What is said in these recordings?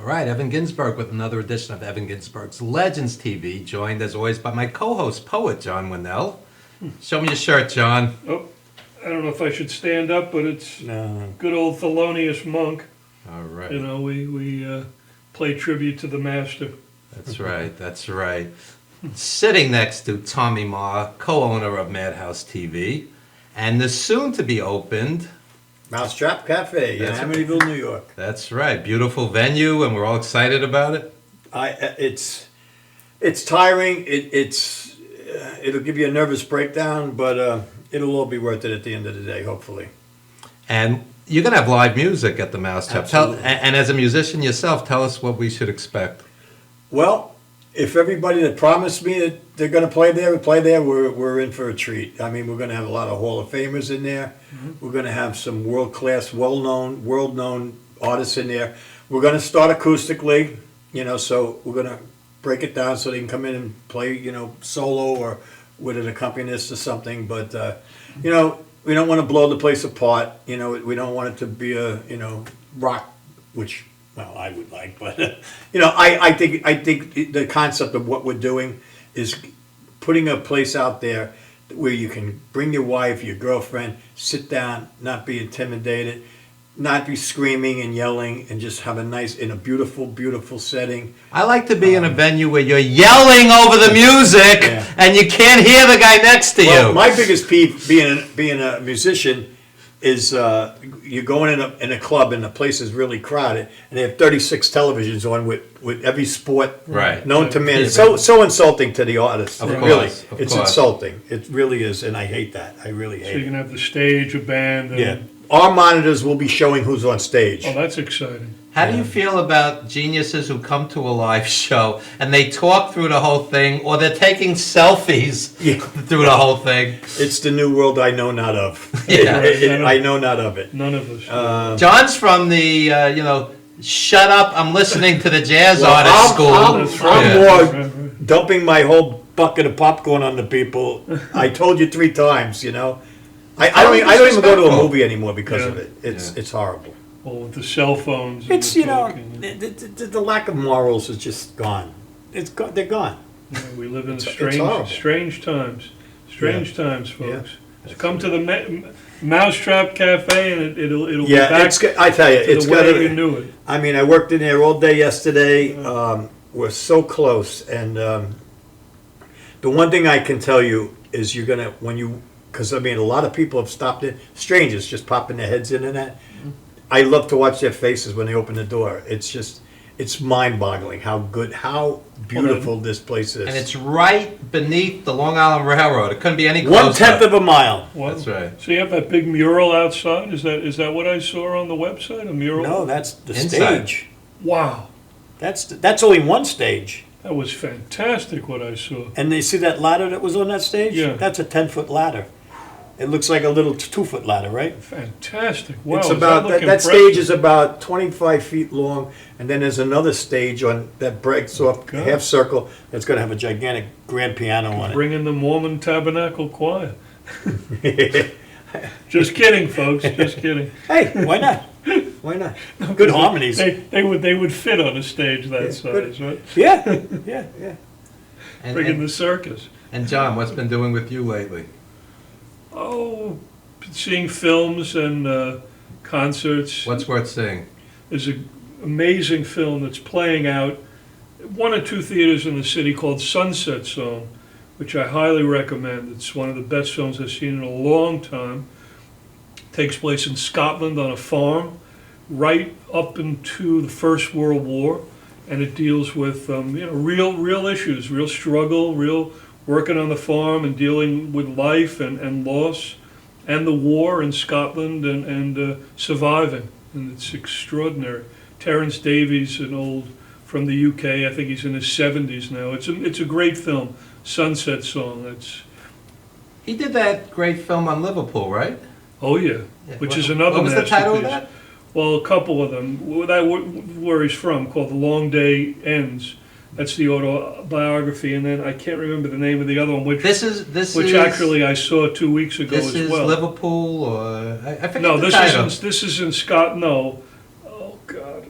right, Evan Ginsberg with another edition of Evan Ginsberg's Legends TV, joined as always by my co-host, poet Jon Winell. Show me your shirt, John. Oh, I don't know if I should stand up, but it's good old Thelonious Monk. All right. You know, we play tribute to the master. That's right, that's right. Sitting next to Tommy Maher, co-owner of Madhouse TV, and the soon-to-be opened Mousetrap Cafe in Amityville, New York. That's right. Beautiful venue, and we're all excited about it. It's tiring. It'll give you a nervous breakdown, but it'll all be worth it at the end of the day, hopefully. And you're going to have live music at the Mousetrap. Absolutely. And as a musician yourself, tell us what we should expect. Well, if everybody that promised me that they're going to play there, we're in for a treat. I mean, we're going to have a lot of Hall of Famers in there. Mm-hmm. We're going to have some world-class, world-known artists in there. We're going to start acoustically, so we're going to break it down so they can come in and play, solo or with an accompanist or something. But, we don't want to blow the place apart. We don't want it to be a, rock, which... Well, I would like, but I think the concept of what we're doing is putting a place out there where you can bring your wife, your girlfriend, sit down, not be intimidated, not be screaming and yelling, and just have in a beautiful, beautiful setting. I like to be in a venue where you're yelling over the music and you can't hear the guy next to you. My biggest peeve being a musician is you're going in a club and the place is really crowded and they have 36 televisions on with every sport known to man. It's so insulting to the artist. It's insulting. It really is, and I hate that. I really hate it. So you can have the stage, a band. And our monitors will be showing who's on stage. Oh, that's exciting. How do you feel about geniuses who come to a live show and they talk through the whole thing, or they're taking selfies through the whole thing? It's the new world I know not of. I know not of it. None of us. John's from the, shut up, I'm listening to the jazz artist school. I'm more dumping my whole bucket of popcorn on the people. I told you 3 times, I don't even go to a movie anymore because of it. It's horrible. Well, with the cell phones. It's, the lack of morals is just gone. They're gone. We live in strange times. Strange times, folks. Yeah. So come to the Mousetrap Cafe and it'll be back I tell you, to the way you knew it. I mean, I worked in there all day yesterday. We're so close. And the one thing I can tell you is you're going to, because a lot of people have stopped in, strangers just popping their heads in and that. I love to watch their faces when they open the door. It's mind-boggling how beautiful this place is. And it's right beneath the Long Island Railroad. It couldn't be any closer. 1/10 of a mile. Wow. That's right. So you have that big mural outside? Is that what I saw on the website? A mural? No, that's the Inside. stage. Wow. That's only one stage. That was fantastic what I saw. And you see that ladder that was on that stage? Yeah. That's a 10-foot ladder. It looks like a little 2-foot ladder, right? Fantastic. Wow. It's about that stage is about 25 feet long, and then there's another stage on that breaks off a half circle that's going to have a gigantic grand piano on it. Bring in the Mormon Tabernacle Choir. Just kidding, folks. Just kidding. Hey, why not? Why not? Good harmonies. They would fit on a stage that size, right? Yeah. Bring in the circus. And John, what's been doing with you lately? Oh, seeing films and concerts. What's worth seeing? There's an amazing film that's playing out 1 or 2 theaters in the city called Sunset Zone, which I highly recommend. It's one of the best films I've seen in a long time. It takes place in Scotland on a farm, right up into the First World War, and it deals with real issues, real struggle, real working on the farm and dealing with life and loss and the war in Scotland and surviving. And it's extraordinary. Terence Davies, from the UK, I think he's in his 70s now. It's a great film, Sunset Song. He did that great film on Liverpool, right? Oh yeah, which is another masterpiece. What was the title of that? Well, a couple of them. Where he's from, called The Long Day Ends. That's the autobiography, and then I can't remember the name of the other one, which actually I saw 2 weeks ago as well. This is Liverpool, or I forget no, the title. This is in Scott. No, oh God,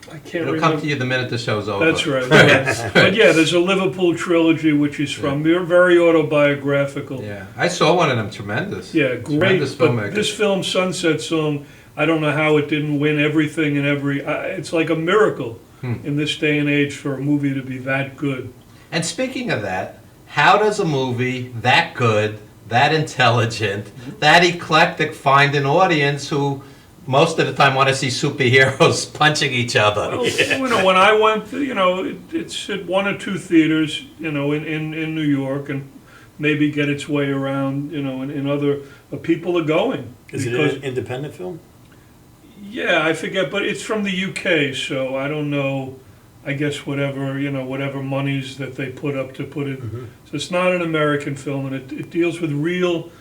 I can't It'll remember. come to you the minute the show's over. That's right. Yeah. But yeah, there's a Liverpool trilogy, which is from very autobiographical. Yeah, I saw one of them. Tremendous. Yeah, great. Tremendous But filmmaker. this film, Sunset Song, I don't know how it didn't win everything and it's like a miracle in this day and age for a movie to be that good. And speaking of that, how does a movie that good, that intelligent, that eclectic find an audience who most of the time want to see superheroes punching each other? Well, you know, when I went, it's at one or two theaters, in New York, and maybe get its way around, in other, people are going. Is it an independent film? Yeah, I forget, but it's from the UK, so I don't know. I guess whatever monies that they put up to put it. So it's not an American film, and it deals with real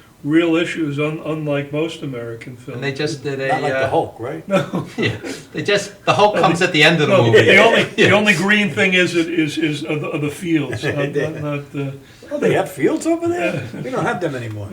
issues, unlike most American films. And they just did a Not like the Hulk, right? No. yeah. The Hulk comes at the end of the movie. The only green thing is the fields, not the. Oh, they have fields over there? We don't have them anymore.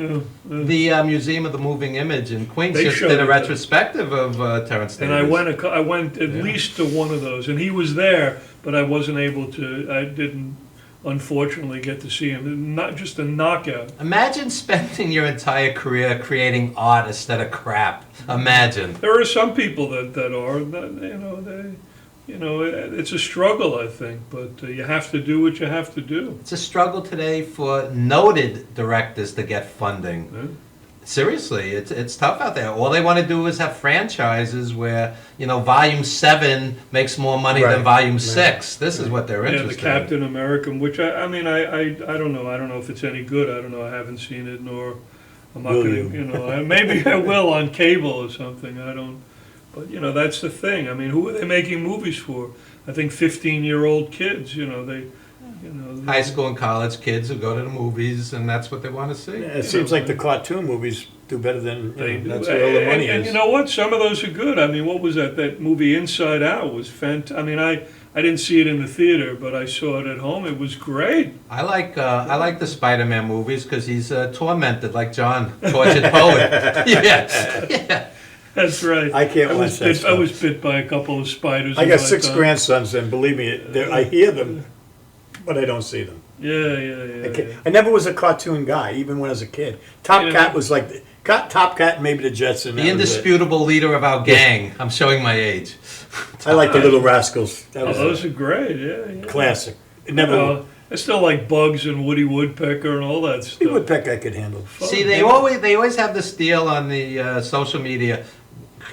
The Museum of the Moving Image in Queens They just showed did a it. retrospective of Terrence And Davis. I went at least to one of those, and he was there, but I wasn't able to. I didn't, unfortunately, get to see him. Not just a knockout. Imagine spending your entire career creating art instead of crap. Imagine. There are some people that it's a struggle, I think, but you have to do what you have to do. It's a struggle today for noted directors to get funding. Yeah. Seriously, it's tough out there. All they want to do is have franchises where, Volume 7 makes more money than Right. Volume 6. This is what they're Yeah, interested the Captain America, which I don't know. I don't know if it's any good. I don't know. I haven't seen it, nor I'm not Will going to. Maybe I will on cable or something. I don't. But that's the thing. I mean, who are they making movies for? I think 15-year-old kids. High school and college kids who go to the movies, and that's what they want to see. Yeah, it seems like the cartoon movies do better than, They do. that's where all the money And is. you know what? Some of those are good. I mean, what was that? That movie Inside Out was fantastic. I mean, I didn't see it in the theater, but I saw it at home. It was great. I like the Spider-Man movies because he's tormented like John, tortured poet. yeah. That's right. I can't watch that I stuff. was bit by a couple of spiders. I in got my 6 time. grandsons, and believe me, I hear them, but I don't see them. Yeah. I never was a cartoon guy, even when I was a kid. Top Yeah. Cat was like, Top Cat and maybe the Jetson. The that was it. indisputable leader of our gang. I'm showing my age. I like the Little Rascals. That Oh, was those a are great. Yeah. classic. It never. I still like Bugs and Woody Woodpecker and all that stuff. He Woodpecker I could handle. See, they always have this deal on the social media.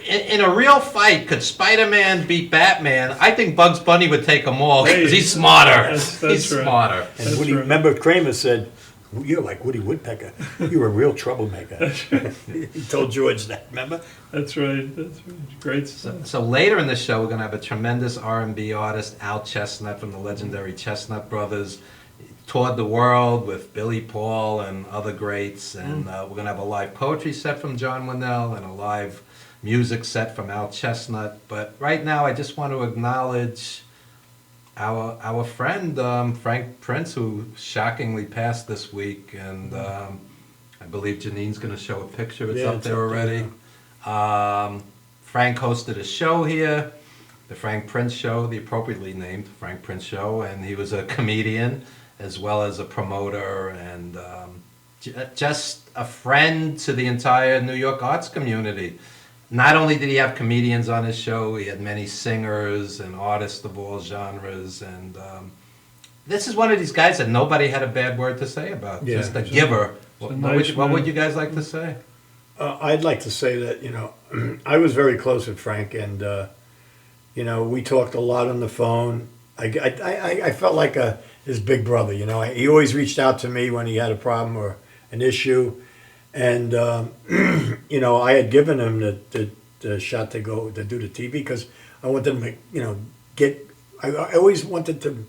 In a real fight, could Spider-Man beat Batman? I think Bugs Bunny would take them all because he's smarter. That's He's right. smarter. And That's Woody, right. remember Kramer said, "You're like Woody Woodpecker. You're a real troublemaker." He told George that. Remember? That's right. Great stuff. So later in the show, we're going to have a tremendous R&B artist, Al Chestnut from the legendary Chestnut Brothers. He toured the world with Billy Paul and other greats. And we're going to have a live poetry set from Jon Winell and a live music set from Al Chestnut. But right now, I just want to acknowledge our friend Frank Prince, who shockingly passed this week. And I believe Janine's going to show a picture. It's Yeah, up it's there up there already. Frank hosted a show here, the Frank Prince Show, the appropriately named Frank Prince Show, and he was a comedian as well as a promoter and just a friend to the entire New York arts community. Not only did he have comedians on his show, he had many singers and artists of all genres, and this is one of these guys that nobody had a bad word to say about. Yeah. Just a giver. What nice would man. you guys like to say? I'd like to say that, I was very close with Frank, and, we talked a lot on the phone. I felt like his big brother, He always reached out to me when he had a problem or an issue. And, I had given him the shot to go to do the TV because I wanted him to, I always wanted to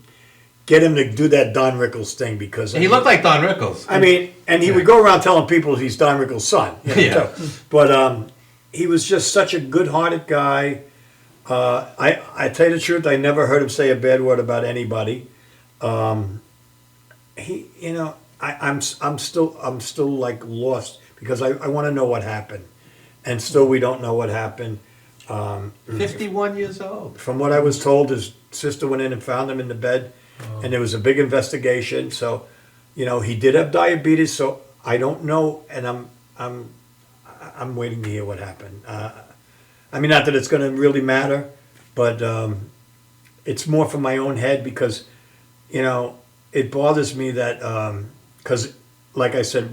get him to do that Don Rickles thing because He looked like Don Rickles. I mean, and he would go around telling people he's Don Rickles' son. Yeah. Too. But he was just such a good-hearted guy. I tell you the truth, I never heard him say a bad word about anybody. I'm still like lost because I want to know what happened, and still we don't know what happened. 51 years old. From what I was told, his sister went in and found him in the bed, and there was a big investigation. So, he did have diabetes. So I don't know, and I'm waiting to hear what happened. I mean, not that it's going to really matter, but it's more for my own head because, it bothers me that because, like I said,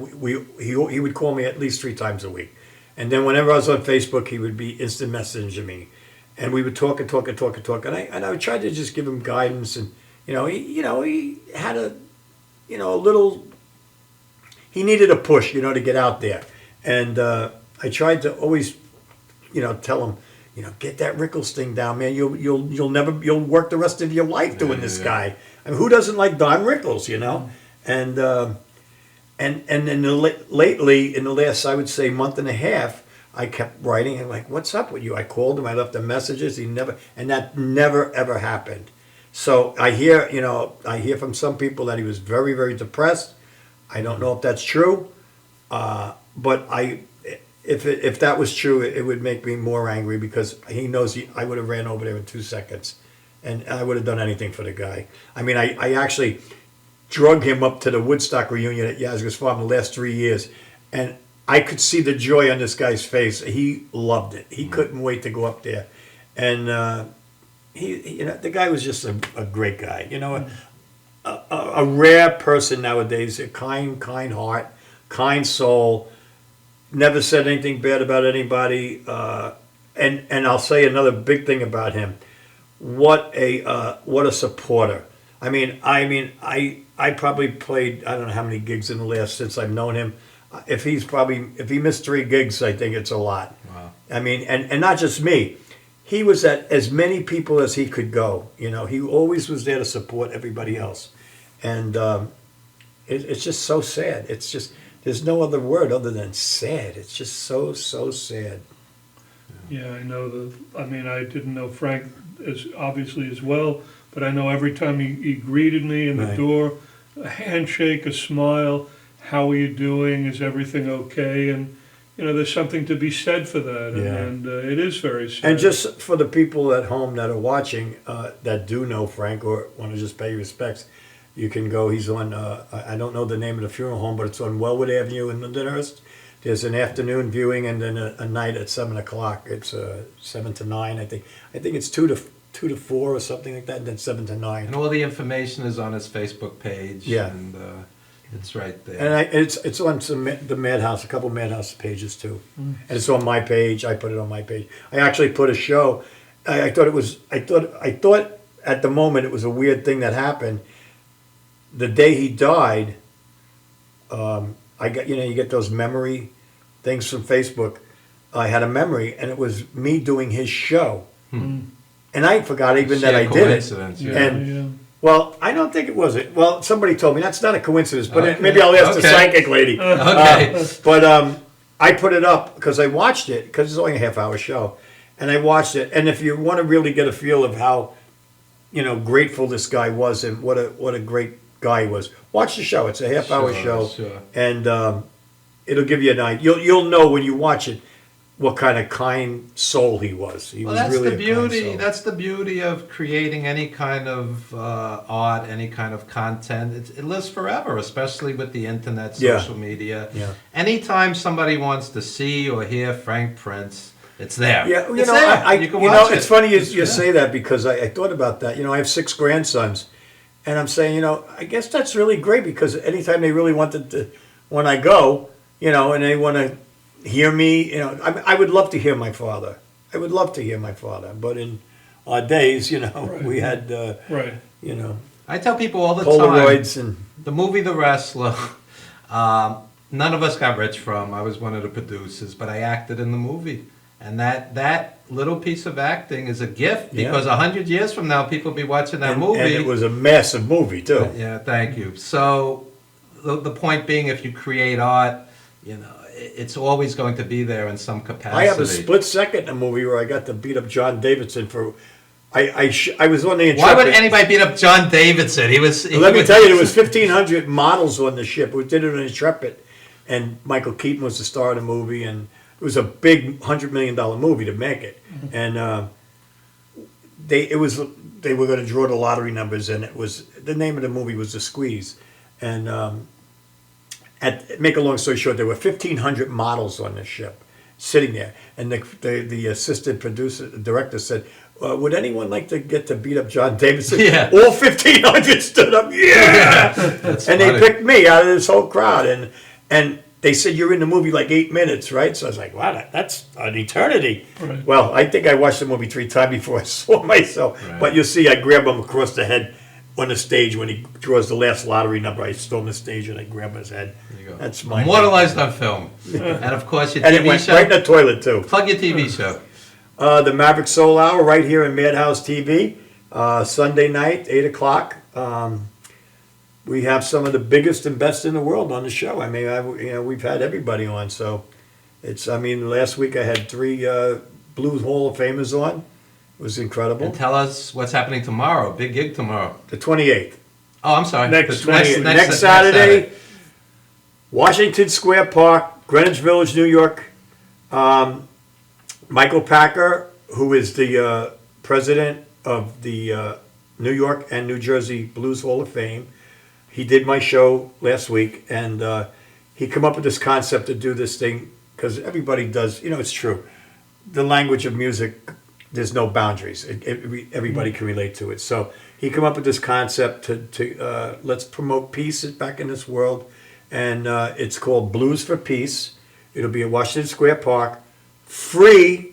he would call me at least 3 times a week, and then whenever I was on Facebook, he would be instant messaging me, and we would talk, and I would try to just give him guidance, and he had a little, he needed a push, to get out there, and I tried to always, tell him, get that wrinkles thing down, man. You'll work the rest of your life doing this guy. I mean, who doesn't like Don Rickles, And lately, in the last, I would say, month and a half, I kept writing and like, what's up with you? I called him, I left him messages. And that never ever happened. So I hear from some people that he was very, very depressed. I don't know if that's true, but if that was true, it would make me more angry because he knows I would have ran over there in 2 seconds, and I would have done anything for the guy. I mean, I actually drug him up to the Woodstock reunion at Yazga's Farm the last 3 years, and I could see the joy on this guy's face. He loved it. He couldn't wait to go up there, and the guy was just a great guy. A rare person nowadays. A kind heart, kind soul. Never said anything bad about anybody. And I'll say another big thing about him. What a supporter. I mean, I probably played, I don't know how many gigs in the last since I've known him. If he missed 3 gigs, I think it's a lot. Wow. I mean, and not just me. He was at as many people as he could go. He always was there to support everybody else. And it's just so sad. It's just, there's no other word other than sad. It's just so sad. Yeah, I know I didn't know Frank as obviously as well, but I know every time he greeted me in the Right. door, a handshake, a smile, how are you doing? Is everything okay? And, there's something to be said for that. Yeah. And it is very sad. And just for the people at home that are watching that do know Frank or want to just pay respects, you can go. He's on, I don't know the name of the funeral home, but it's on Wellwood Avenue in Lindenhurst. There's an afternoon viewing and then a night at 7 o'clock. It's 7 to 9, I think. I think it's 2 to 4 or something like that, and then 7 to 9. And all the information is on his Facebook page. Yeah. And it's right there. And it's on the Madhouse, a couple of Madhouse pages too. And it's on my page. I put it on my page. I actually put a show. I thought at the moment it was a weird thing that happened. The day he died, I got, you get those memory things from Facebook. I had a memory, and it was me doing his show, and I forgot even that I did it. Coincidence, yeah. And well, I don't think it was it. Well, somebody told me that's not a coincidence, but Okay. maybe I'll ask the Okay. psychic lady. Okay. But I put it up because I watched it because it's only a half-hour show, and I watched it. And if you want to really get a feel of how, grateful this guy was and what a great guy he was, watch the show. It's a half-hour show, Sure. and it'll give you an idea. You'll know when you watch it what kind of kind soul he was. He Well, was that's really the a kind beauty. soul. That's the beauty of creating any kind of art, any kind of content. It lives forever, especially with the internet, Yeah. social media. Yeah. Anytime somebody wants to see or hear Frank Prince, it's there. Yeah, it's there. You can watch it. it's funny you Yeah. say that because I thought about that. I have 6 grandsons, and I'm saying, I guess that's really great because anytime they really wanted to, when I go, and they want to hear me, I would love to hear my father. I would love to hear my father, but in our days, Right. we had, Right. I tell people all the Polaroids time, and the movie The Wrestler, none of us got rich from. I was one of the producers, but I acted in the movie. And that little piece of acting is a gift Yeah. because 100 years from now, people will be watching that movie. and it was a massive movie too. Yeah, thank you. So the point being, if you create art, it's always going to be there in some capacity. I have a split second in a movie where I got to beat up John Davidson for. I was on the Intrepid. Why would anybody beat up John Davidson? Let me tell you, there was 1,500 models on the ship. We did it on Intrepid, and Michael Keaton was the star of the movie, and it was a big $100 million movie to make it. and they were going to draw the lottery numbers, and it was the name of the movie was The Squeeze, and make a long story short, there were 1,500 models on the ship sitting there, and the assistant producer, the director said, would anyone like to get to beat up John Davidson? Yeah. All 1,500 stood up, yeah! That's And funny. they picked me out of this whole crowd, and they said, you're in the movie like 8 minutes, right? So I was like, wow, that's an eternity. Right. Well, I think I watched the movie 3 times before I saw myself. Right. But you'll see, I grab him across the head on the stage when he draws the last lottery number. I storm the stage and I grab his head. There you go. That's my Immortalized on film. And of course, your And it TV went show. right in the toilet, too. Plug your TV show. The Maverick Soul Hour right here in Madhouse TV, Sunday night, 8 o'clock. We have some of the biggest and best in the world on the show. I mean, we've had everybody on, so last week I had 3 Blues Hall of Famers on. It was incredible. And tell us what's happening tomorrow. Big gig tomorrow. The 28th. Oh, I'm sorry. Next Next Saturday, Washington Square Park, Greenwich Village, New York. Michael Packer, who is the president of the New York and New Jersey Blues Hall of Fame, he did my show last week, and he came up with this concept to do this thing, because everybody does, it's true. The language of music, there's no boundaries. Everybody can relate to it. So he came up with this concept to let's promote peace back in this world, and it's called Blues for Peace. It'll be at Washington Square Park. Free,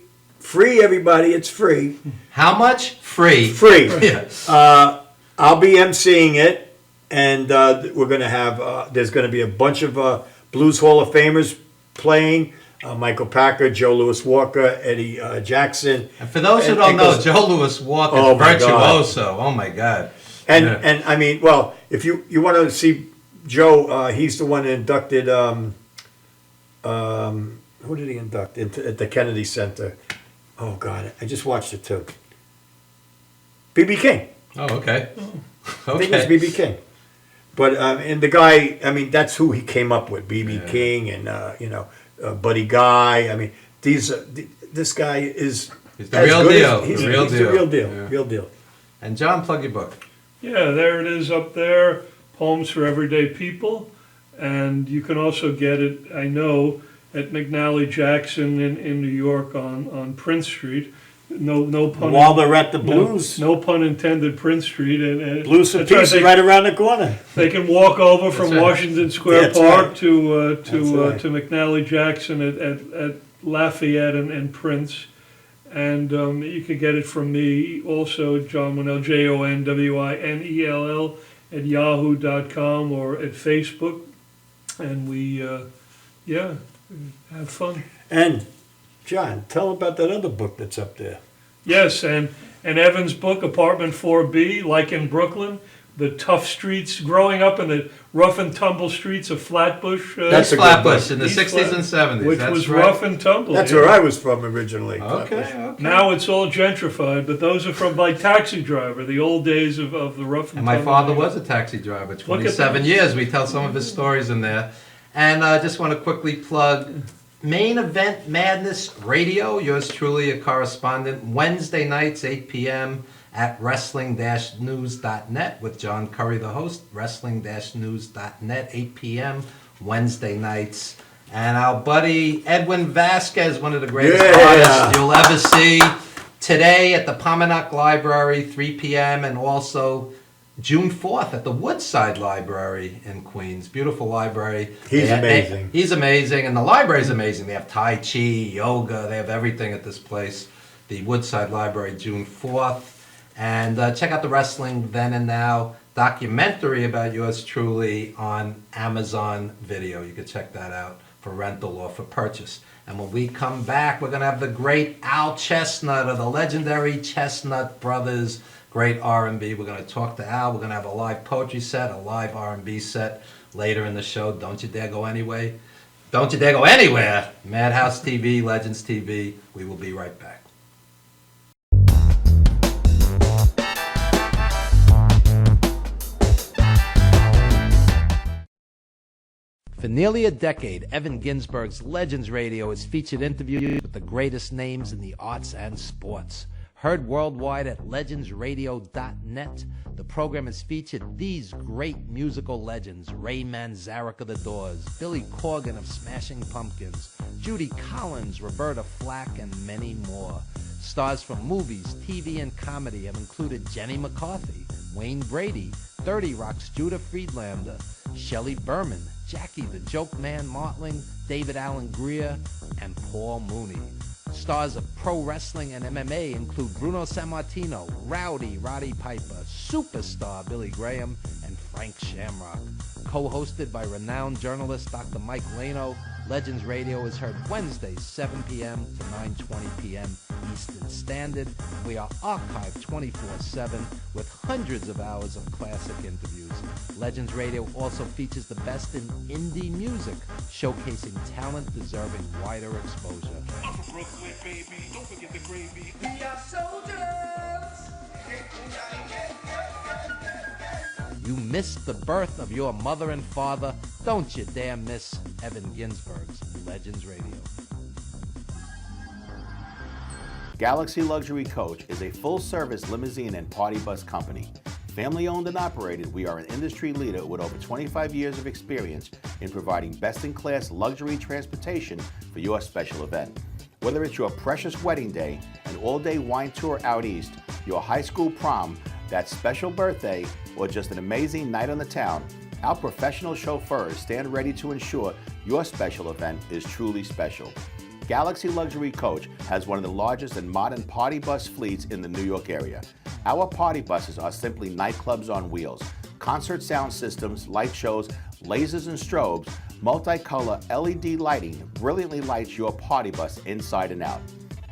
everybody, it's free. How much? Free. Free. Yes. I'll be emceeing it, and we're going to have, there's going to be a bunch of Blues Hall of Famers playing. Michael Packer, Joe Louis Walker, Eddie Jackson. And for those who And don't it know, goes- Joe Louis Walker Oh, is my God. virtuoso. Oh my God. And Yeah. and I mean, well, if you want to see Joe, he's the one that inducted, who did he induct at the Kennedy Center? Oh, God, I just watched it too. B.B. King. Oh, okay. I think it was Okay. B.B. King. But, and the guy, I mean, that's who he came up with, B.B. Yeah. King and, Buddy Guy. I mean, this guy is... He's the as real good as- deal. He's The real he's the deal. real deal. Yeah. Real deal. And John, plug your book. Yeah, there it is up there, Poems for Everyday People. And you can also get it, I know, at McNally Jackson in New York on Prince Street. No pun. While they're at the Blues, No pun intended, Prince Street. And Blues for that's right, Peace is right around the corner. They can walk over from right. Washington Square That's Park right. to That's right. McNally Jackson at Lafayette and Prince. And you can get it from me also, Jon Winell, JONWINELL at yahoo.com or at Facebook. And we, have fun. And, John, tell about that other book that's up there. Yes, and Evan's book, Apartment 4B, like in Brooklyn, the tough streets, growing up in the rough and tumble streets of Flatbush. That's a good Flatbush book. in the East 60s Flat- and 70s. Which That's was right. rough and tumble. That's yeah. where I was from originally. Okay. Now it's all gentrified, but those are from like Taxi Driver, the old days of the rough and And my tumble. father was a taxi driver, 27 years. We tell some of his stories in there. And I just want to quickly plug Main Event Madness Radio. Yours truly, a correspondent. Wednesday nights, 8 p.m. at wrestling-news.net with John Curry, the host. Wrestling-news.net, 8 p.m. Wednesday nights. And our buddy Edwin Vasquez, one of the greatest Yeah. artists you'll ever see. Today at the Pominock Library, 3 p.m. and also June 4th at the Woodside Library in Queens. Beautiful library. He's amazing. He's amazing, and the library's amazing. They have Tai Chi, yoga, they have everything at this place. The Woodside Library, June 4th. And check out the Wrestling Then and Now documentary about yours truly on Amazon Video. You can check that out for rental or for purchase. And when we come back, we're going to have the great Al Chestnut of the legendary Chestnut Brothers, great R&B. We're going to talk to Al. We're going to have a live poetry set, a live R&B set later in the show. Don't you dare go anyway. Don't you dare go anywhere. Madhouse TV, Legends TV. We will be right back. For nearly a decade, Evan Ginsberg's Legends Radio has featured interviews with the greatest names in the arts and sports. Heard worldwide at legendsradio.net, the program has featured these great musical legends: Ray Manzarek of The Doors, Billy Corgan of Smashing Pumpkins, Judy Collins, Roberta Flack, and many more. Stars from movies, TV, and comedy have included Jenny McCarthy, Wayne Brady, 30 Rock's Judah Friedlander, Shelley Berman, Jackie the Joke Man Martling, David Allen Greer, and Paul Mooney. Stars of pro wrestling and MMA include Bruno Sammartino, Rowdy Roddy Piper, Superstar Billy Graham, and Frank Shamrock. Co-hosted by renowned journalist Dr. Mike Lano, Legends Radio is heard Wednesdays 7 p.m. to 9:20 p.m. Eastern Standard. We are archived 24/7 with hundreds of hours of classic interviews. Legends Radio also features the best in indie music, showcasing talent deserving wider exposure. I'm from Brooklyn, baby. Don't forget the gravy. We are soldiers. You missed the birth of your mother and father. Don't you dare miss Evan Ginsberg's Legends Radio. Galaxy Luxury Coach is a full-service limousine and party bus company. Family-owned and operated, we are an industry leader with over 25 years of experience in providing best-in-class luxury transportation for your special event. Whether it's your precious wedding day, an all-day wine tour out east, your high school prom, that special birthday, or just an amazing night on the town, our professional chauffeurs stand ready to ensure your special event is truly special. Galaxy Luxury Coach has one of the largest and modern party bus fleets in the New York area. Our party buses are simply nightclubs on wheels. Concert sound systems, light shows, lasers and strobes, multicolor LED lighting brilliantly lights your party bus inside and out.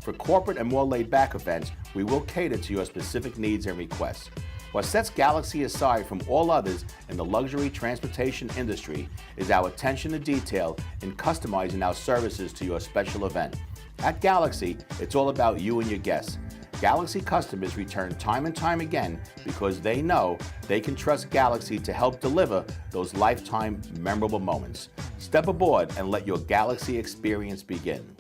For corporate and more laid-back events, we will cater to your specific needs and requests. What sets Galaxy aside from all others in the luxury transportation industry is our attention to detail in customizing our services to your special event. At Galaxy, it's all about you and your guests. Galaxy customers return time and time again because they know they can trust Galaxy to help deliver those lifetime memorable moments. Step aboard and let your Galaxy experience begin.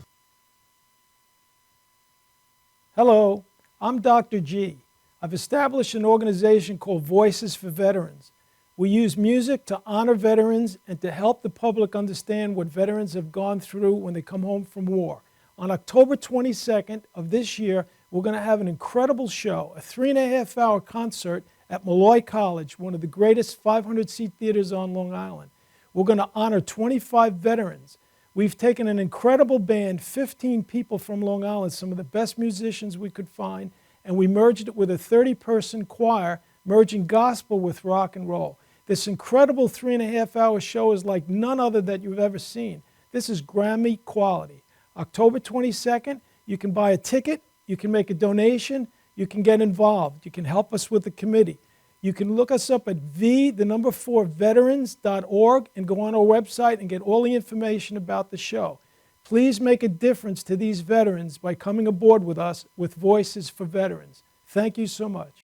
Hello, I'm Dr. G. I've established an organization called Voices for Veterans. We use music to honor veterans and to help the public understand what veterans have gone through when they come home from war. On October 22nd of this year, we're going to have an incredible show, a 3.5-hour concert at Malloy College, one of the greatest 500-seat theaters on Long Island. We're going to honor 25 veterans. We've taken an incredible band, 15 people from Long Island, some of the best musicians we could find, and we merged it with a 30-person choir, merging gospel with rock and roll. This incredible 3.5-hour show is like none other that you've ever seen. This is Grammy quality. October 22nd, you can buy a ticket, you can make a donation, you can get involved, you can help us with the committee. You can look us up at v4veterans.org and go on our website and get all the information about the show. Please make a difference to these veterans by coming aboard with us with Voices for Veterans. Thank you so much.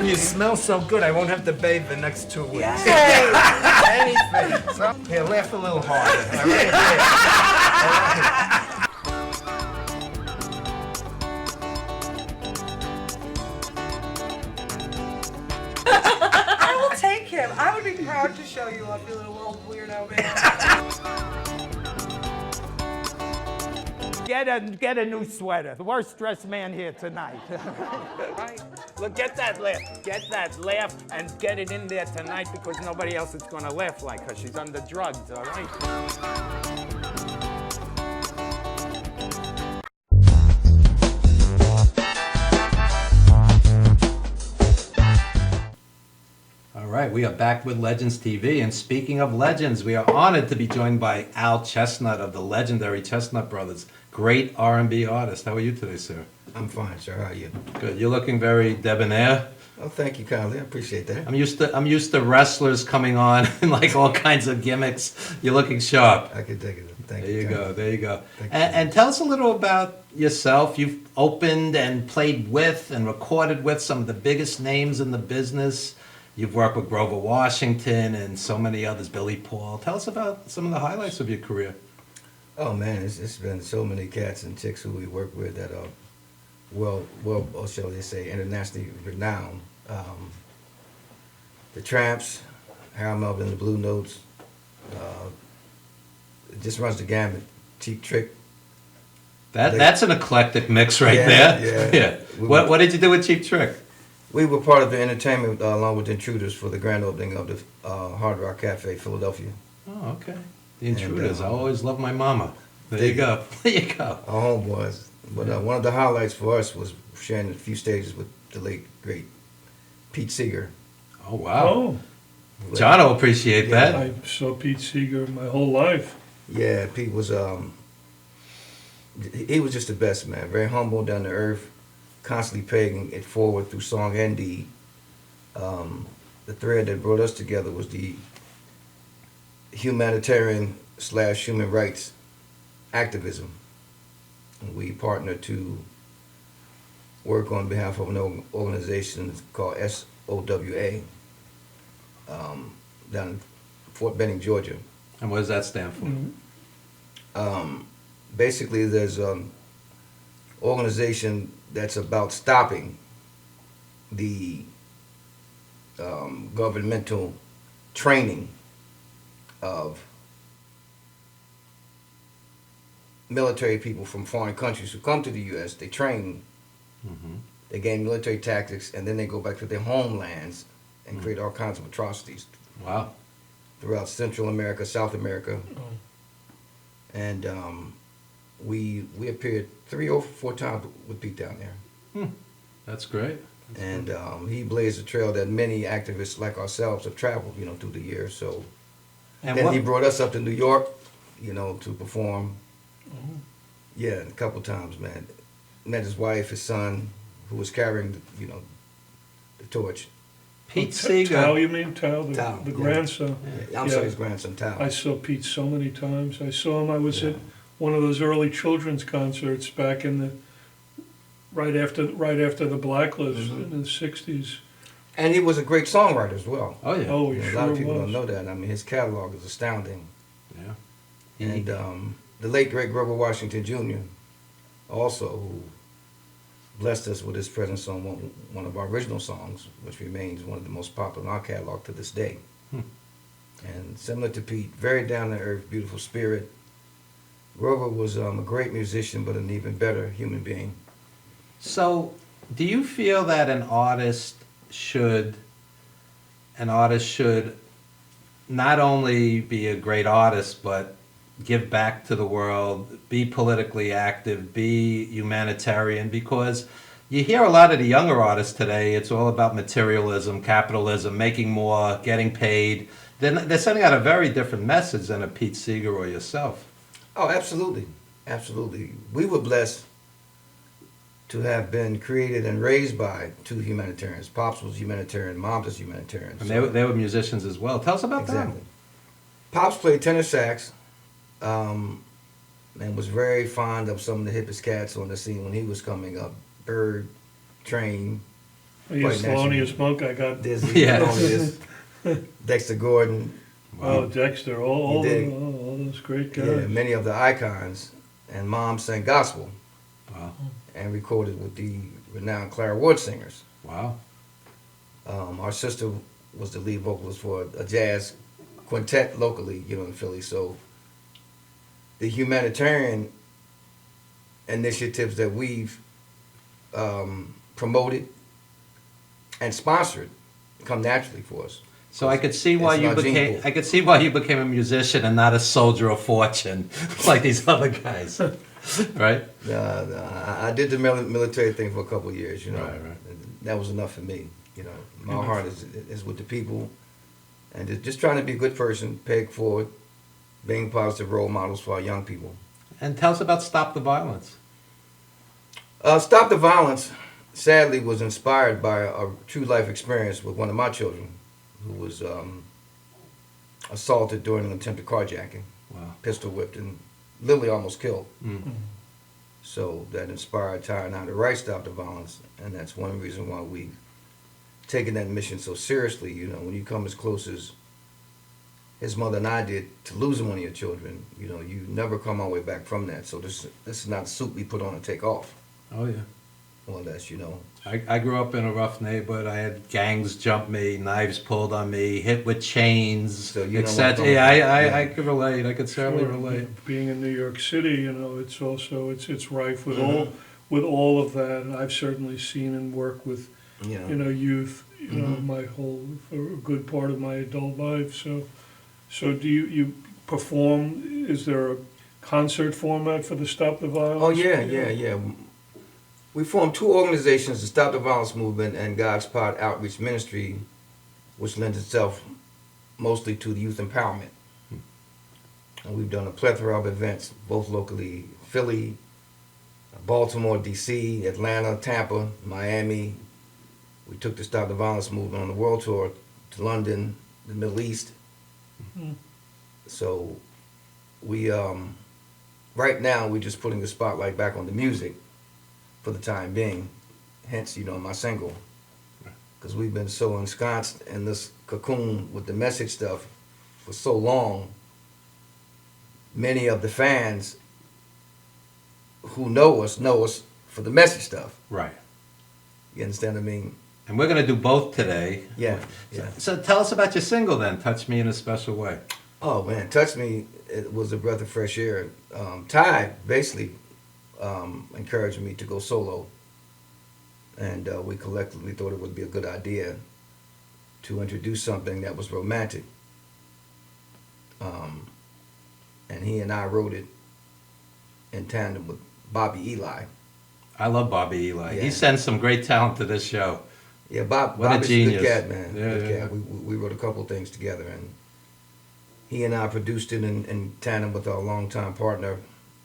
You smell so good, I won't have to bathe the next 2 weeks. Anything. So, here, laugh a little harder. All right, I will take him. I would be proud to show you off, you little weirdo man. Get a new sweater. The worst dressed man here tonight. Right? Look, get that laugh, and get it in there tonight because nobody else is gonna laugh like her. She's under drugs, all right? All right, we are back with Legends TV, and speaking of legends, we are honored to be joined by Al Chestnut of the legendary Chestnut Brothers, great R&B artist. How are you today, sir? I'm fine, sir. How are you? Good. You're looking very debonair. Oh, thank you kindly. I appreciate that. I'm used to wrestlers coming on and like all kinds of gimmicks. You're looking sharp. I can take it. Thank There you kindly. go. There you go. Thank you. And tell us a little about yourself. You've opened and played with and recorded with some of the biggest names in the business. You've worked with Grover Washington and so many others, Billy Paul. Tell us about some of the highlights of your career. Oh man, it's been so many cats and chicks who we work with that are well, or shall they say, internationally renowned. The Tramps, Harold Melvin, the Blue Notes. It just runs the gamut. Cheap Trick. That's an eclectic mix right Yeah, there. yeah. What did you do with Cheap Trick? We were part of the entertainment along with the Intruders for the grand opening of the Hard Rock Cafe, Philadelphia. Oh, okay. The Intruders. I And, always love my mama. There you go. There you go. Our homeboys. But one of the highlights for us was sharing a few stages with the late, great Pete Seeger. Oh, wow. Oh, John will appreciate that. I saw Pete Seeger my whole life. Yeah, Pete was he was just the best, man. Very humble, down to earth, constantly paying it forward through song and deed. The thread that brought us together was the humanitarian / human rights activism. And we partnered to work on behalf of an organization called SOWA down in Fort Benning, Georgia. And what does that stand for? Basically, there's an organization that's about stopping the governmental training of military people from foreign countries who come to the U.S. They train, they gain military tactics, and then they go back to their homelands and create all kinds of atrocities Wow. throughout Central America, South America. And we appeared 3 or 4 times with Pete down there. That's great. And he blazed a trail that many activists like ourselves have traveled, through the years. So And then what, he brought us up to New York, to perform. Yeah, a couple times, man. Met his wife, his son, who was carrying, the torch. Pete Tao, Seeger. you mean Tao, Tao, the yeah. grandson? I'm sorry, his grandson, Tao. I saw Pete so many times. I saw him. I was at one of those early children's concerts back in the right after the Blacklist in the '60s. And he was a great songwriter as well. Oh, yeah. Oh, he A sure lot of people was. don't know that. I mean, his catalog is astounding. Yeah. And the late, great Grover Washington Jr. also, who blessed us with his presence on one of our original songs, which remains one of the most popular in our catalog to this day. And similar to Pete, very down-to-earth, beautiful spirit. Grover was a great musician, but an even better human being. So, do you feel that an artist should not only be a great artist, but give back to the world, be politically active, be humanitarian? Because you hear a lot of the younger artists today, it's all about materialism, capitalism, making more, getting paid. They're sending out a very different message than a Pete Seeger or yourself. Oh, absolutely. Absolutely. We were blessed to have been created and raised by 2 humanitarians. Pops was humanitarian, Mom's was humanitarian. And So- they were musicians as well. Tell us about Exactly. them. Pops played tenor sax, and was very fond of some of the hippest cats on the scene when he was coming up. Bird, Train, He's Quite Thelonious Monk. I got Dizzy, Yes. Thelonious, Dexter Gordon, Dexter, all did. those great guys. yeah, many of the icons. And Mom sang gospel Wow. and recorded with the renowned Clara Ward singers. Wow. Our sister was the lead vocalist for a jazz quintet locally, in Philly. So the humanitarian initiatives that we've promoted and sponsored come naturally for us. So I could see why It's you not gene became. pool. I could see why you became a musician and not a soldier of fortune like these other guys, right? I did the military thing for a couple of years, Right. And that was enough for me. My heart is with the people, and just trying to be a good person, pay it forward, being positive role models for our young people. And tell us about Stop the Violence. Stop the Violence, sadly, was inspired by a true life experience with one of my children, who was assaulted during an attempted carjacking, Wow. pistol whipped, and literally almost killed. Mm. So that inspired Ty and I to write Stop the Violence, and that's one reason why we've taken that mission so seriously. When you come as close as his mother and I did to losing one of your children, you never come all the way back from that. So this is not a suit we put on and take off, Oh yeah. more or less, I grew up in a rough neighborhood. I had gangs jump me, knives pulled on me, hit with chains, So you know what I'm etc. talking Yeah, about. I could relate. I could certainly Sure. relate. Being in New York City, it's also it's rife with all of that. And I've certainly seen and worked with youth, my whole for a good part of my adult life. So do you perform? Is there a concert format for the Stop the Violence? Oh yeah. We formed two organizations, the Stop the Violence Movement and God's Pod Outreach Ministry, which lends itself mostly to the youth empowerment. And we've done a plethora of events, both locally, Philly, Baltimore, DC, Atlanta, Tampa, Miami. We took the Stop the Violence Movement on the world tour to London, the Middle East. So we, right now, we're just putting the spotlight back on the music for the time being, hence, my single. Because we've been so ensconced in this cocoon with the message stuff for so long, many of the fans who know us for the message stuff. Right. You understand what I mean? And we're going to do both today. Yeah. So tell us about your single then, Touch Me in a Special Way. Oh man, Touch Me, it was a breath of fresh air. Ty basically encouraged me to go solo, and we collectively thought it would be a good idea to introduce something that was romantic. And he and I wrote it in tandem with Bobby Eli. I love Bobby Eli. Yeah. He sends some great talent to this show. Yeah, What a Bobby's a genius. good cat, man. Yeah, Good yeah. cat. We wrote a couple of things together, and he and I produced it in tandem with our longtime partner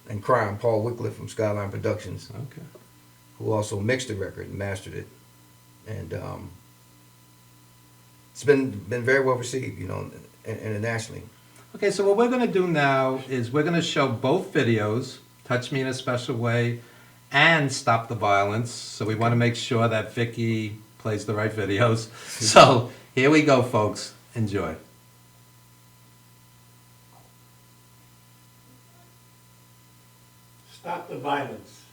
in crime, Paul Wycliffe from Skyline Productions, Okay. who also mixed the record and mastered it. And it's been very well received, internationally. Okay, so what we're going to do now is we're going to show both videos, Touch Me in a Special Way and Stop the Violence. So we want to make sure that Vicky plays the right videos. So here we go, folks. Enjoy. Stop the violence.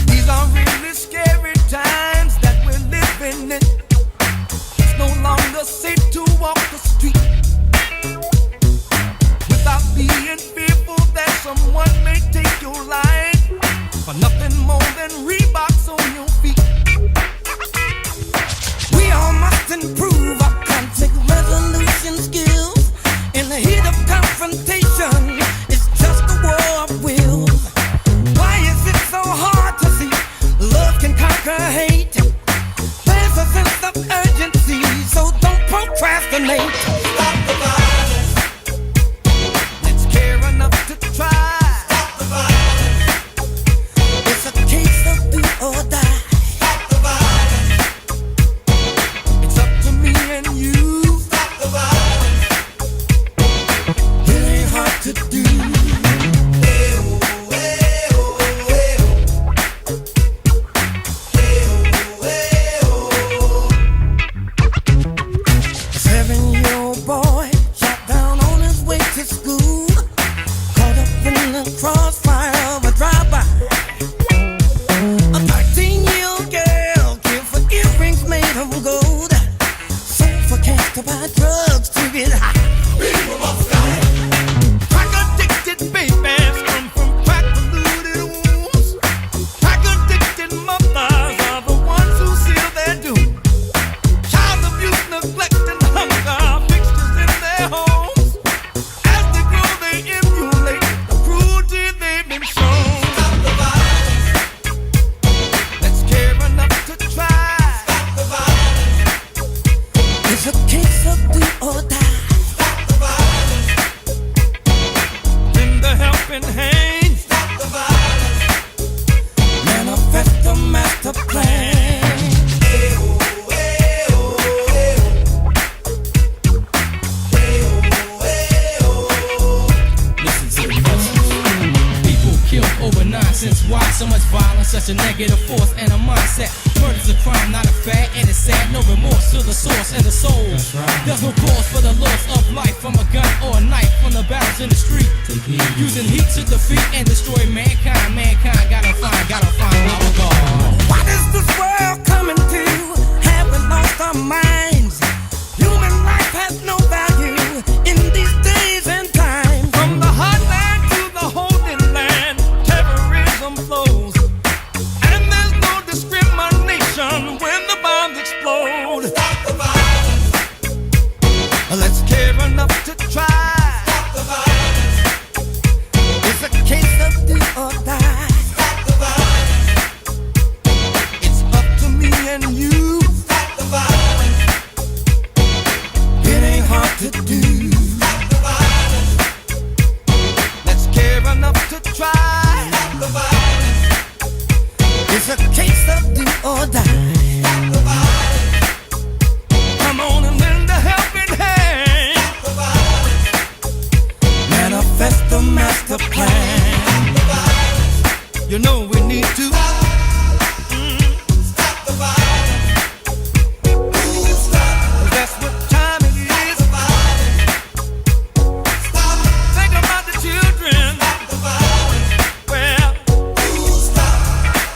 These are really scary times that we're living in. It's no longer safe to walk the street without being fearful that someone may take your life for nothing more than Reeboks on your feet. We all must improve our conflict resolution skills in the heat of confrontation. procrastinate. Stop the violence. Let's care enough to try. Stop the violence. It's a case of do or die. Stop the violence. It's up to me and you. Stop the violence. It ain't hard to do. Boy shot down on his way to school, caught up in the crossfire of a drive-by. A 13-year-old girl killed for earrings made of gold, sold for cash to buy drugs to get high. People must die. Crack-addicted babies come from crack-polluted wombs. Crack-addicted mothers are the ones who seal their doom. Child abuse, neglect, and hunger homes. As they grow, they emulate the cruelty they've been shown. Stop the violence. Let's care enough to try. Stop the violence. It's a case of do or die. Stop the violence. Lend a helping hand. Stop the violence. Manifest the master plan. Over nonsense, why so much violence, such a negative force and a mindset? Murder's a crime, not a fad, and it's sad. No remorse to the source and the soul. There's no cause for the loss of life from a gun or a knife from the battles in the street. Using heat to defeat and destroy mankind. Mankind gotta find our God. What is this world coming to? Have we lost our minds? Human life has no value in these days and times. From the heartland to the holding land, terrorism flows, and there's no discrimination when the bombs explode. Stop the violence. Let's care enough to try. Stop the violence. It's a case of do or die. Stop the violence. It's up to me and you. Stop the violence. It ain't hard to do. Stop the violence. Let's care enough to try. Stop the violence. It's a case of do or die. Stop the violence. Come on and lend a helping hand. Stop the violence. Manifest the master plan. Stop the violence. You know we need to stop the violence. Stop. That's what time it is. Stop the violence. Stop. Think about the children. Stop the violence. Well, stop.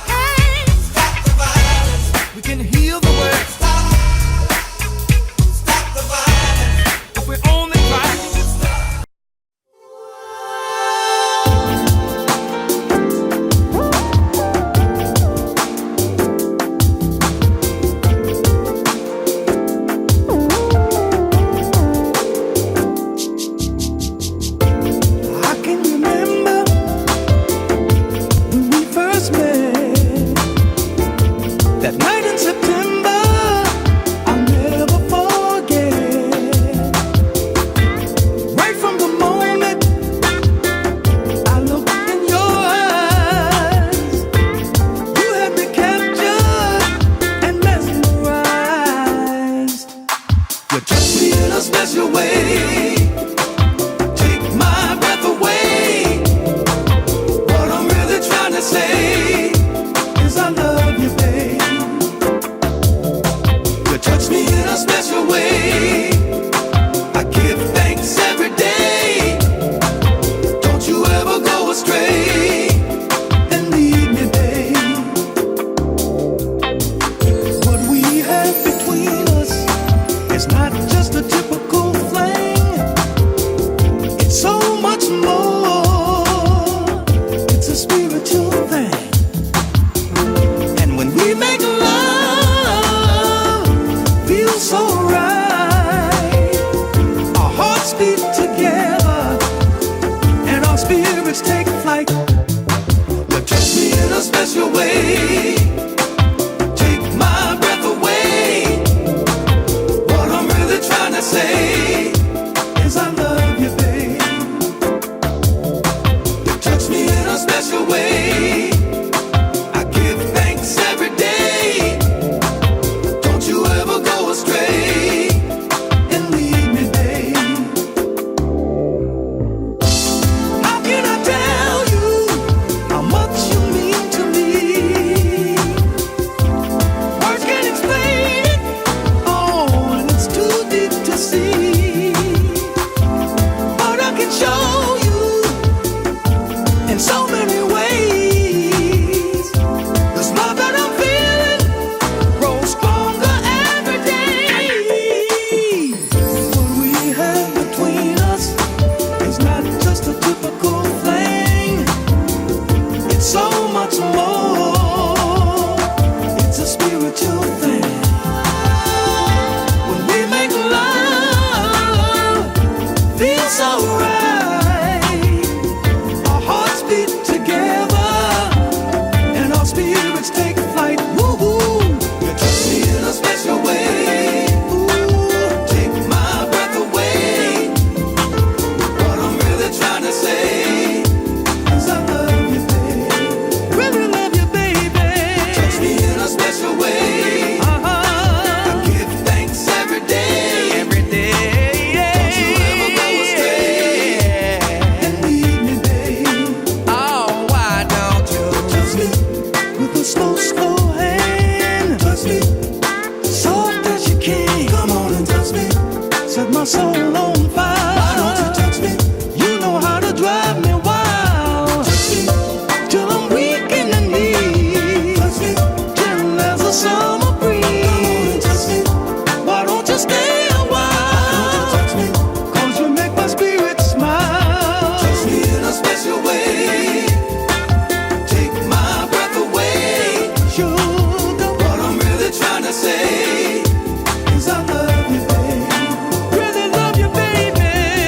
Hey, stop the violence. We can heal the world. Stop. Stop the violence. If we only try. I can remember when we first met. That night in September, I'll never forget. Right from the moment I looked in your eyes, you had me captured and mesmerized. You touched me in a special way. Take my breath away. What I'm really trying to say is I love you, babe. You touch me in a special way. I give thanks every day. Don't you ever go astray and leave me, babe. What we have between us is not just a typical fling. It's so much more. It's a spiritual thing. And when we make love, feels so right. Our hearts beat together and our spirits take flight. You touch me in a special way. Take my breath away. What I'm really trying to soul on fire. Why don't you touch me? You know how to drive me wild. Touch me till I'm weak in the knees. Touch me gentle as a summer breeze. Touch me. Why don't you stay a while? Touch me 'cause you make my spirit smile. Touch me in a special way. Take my breath away. Sugar, what I'm really trying to say is I love you, baby. Really love you, baby.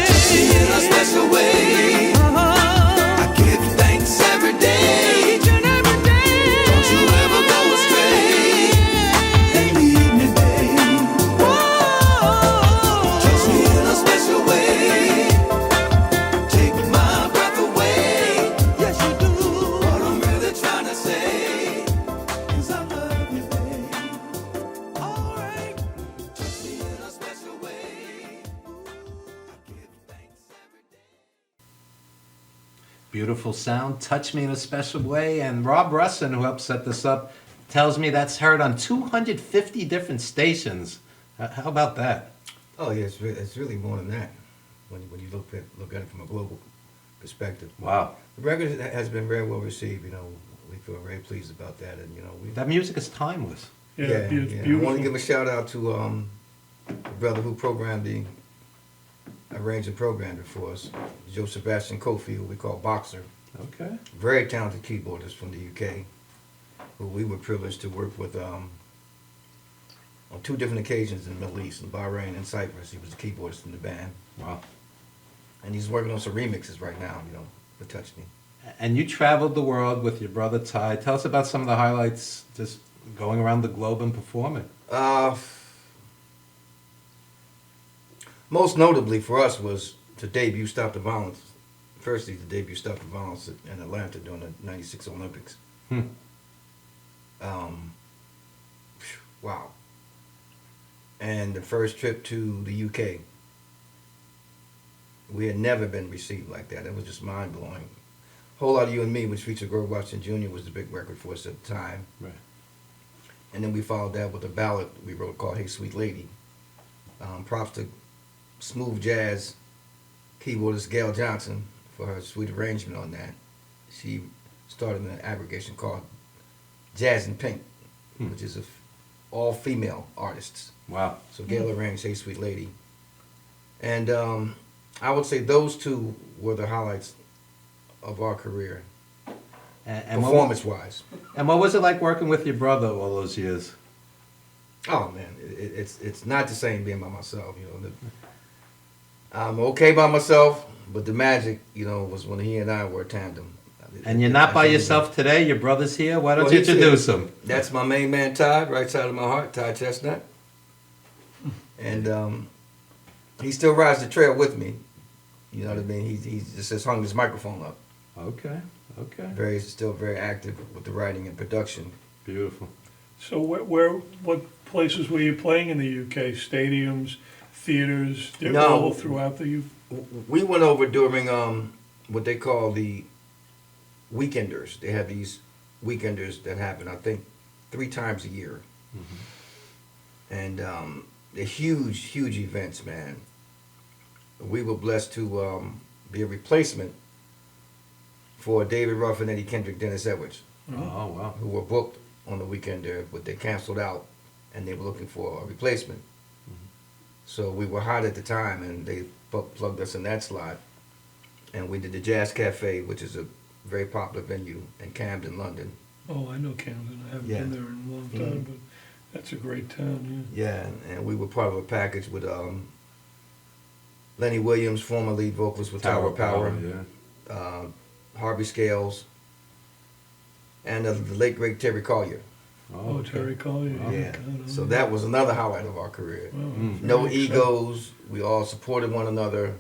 Touch me in a special way. I give thanks every day. Each and every day. Don't you ever go astray and leave me, baby. Whoa. Touch me in a special way. Take my breath away. Yes, you do. What I'm really trying to say is I love you, baby. All right. Touch me in a special way. I give thanks every day. Beautiful sound, Touch Me in a Special Way. And Rob Russin, who helped set this up, tells me that's heard on 250 different stations. How about that? Oh yeah, it's really more than that when you look at it from a global perspective. Wow. The record has been very well received. You know, we feel very pleased about that, and you know, we That music is timeless. Yeah, it's I beautiful. want to give a shout out to the brother who arranged and programmed it for us, Joe Sebastian Kofi, who we call Boxer. Okay. Very talented keyboardist from the UK, who we were privileged to work with on 2 different occasions in the Middle East, in Bahrain and Cyprus. He was the keyboardist in the band. Wow. And he's working on some remixes right now, you know, for Touch Me. And you traveled the world with your brother Ty. Tell us about some of the highlights just going around the globe and performing. Most notably for us was to debut Stop the Violence. Firstly, to debut Stop the Violence in Atlanta during the '96 Olympics. Wow. And the first trip to the UK. We had never been received like that. It was just mind-blowing. Whole Lot of You and Me, which featured Grover Washington Jr., was the big record for us at the time. Right. And then we followed that with a ballad we wrote called Hey Sweet Lady. Props to smooth jazz keyboardist Gail Johnson for her sweet arrangement on that. She started an aggregation called Jazz in Pink, which is all female artists. Wow. So Gail arranged Hey Sweet Lady. And I would say those 2 were the highlights of our career, And performance-wise. And what was it like working with your brother all those years? Oh man, it's not the same being by myself. You know, I'm okay by myself, but the magic, you know, was when he and I were a tandem. And you're not by yourself today. Your brother's here. Why don't you he's here. introduce him? That's my main man, Ty, right side of my heart, Ty Chestnut, and he still rides the trail with me. You know what I mean? He just has hung his microphone up. Okay. Still very active with the writing and production. Beautiful. So what places were you playing in the UK? Stadiums, theaters? They're No. all throughout the UK. We went over during what they call the weekenders. They have these weekenders that happen, I think, 3 times a year. And they're huge events, man. We were blessed to be a replacement for David Ruffin, Eddie Kendrick, Dennis Edwards, Oh, wow. who were booked on the weekender, but they canceled out, and they were looking for a replacement. So we were hot at the time, and they plugged us in that slot. And we did the Jazz Cafe, which is a very popular venue in Camden, London. Oh, I know Camden. I haven't Yeah. been there in a long time, but that's a great town, Yeah, and we were part of a package with Lenny Williams, former lead vocalist with Tower Power, Yeah. Harvey Scales, and the late great Terry Collier. yeah. Oh, Terry Collier. Yeah, God, so that was another highlight of our career. wow, No very exciting. egos. We all supported one another.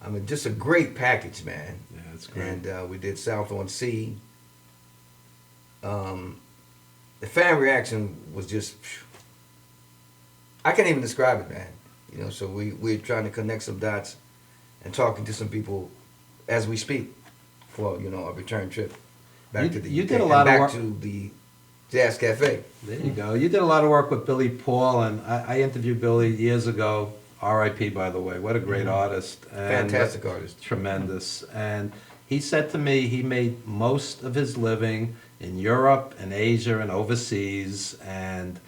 I mean, just a great package, man. Yeah, that's great. And we did South on Sea. The fan reaction was just, I can't even describe it, man. You know, so we're trying to connect some dots and talking to some people as we speak for, you know, a return trip back to the you UK did a and lot of back work- to the Jazz Cafe. There you go. You did a lot of work with Billy Paul, and I interviewed Billy years ago R.I.P. by the way. What a great artist. And Fantastic artist. Tremendous. And he said to me he made most of his living in Europe and Asia and overseas. And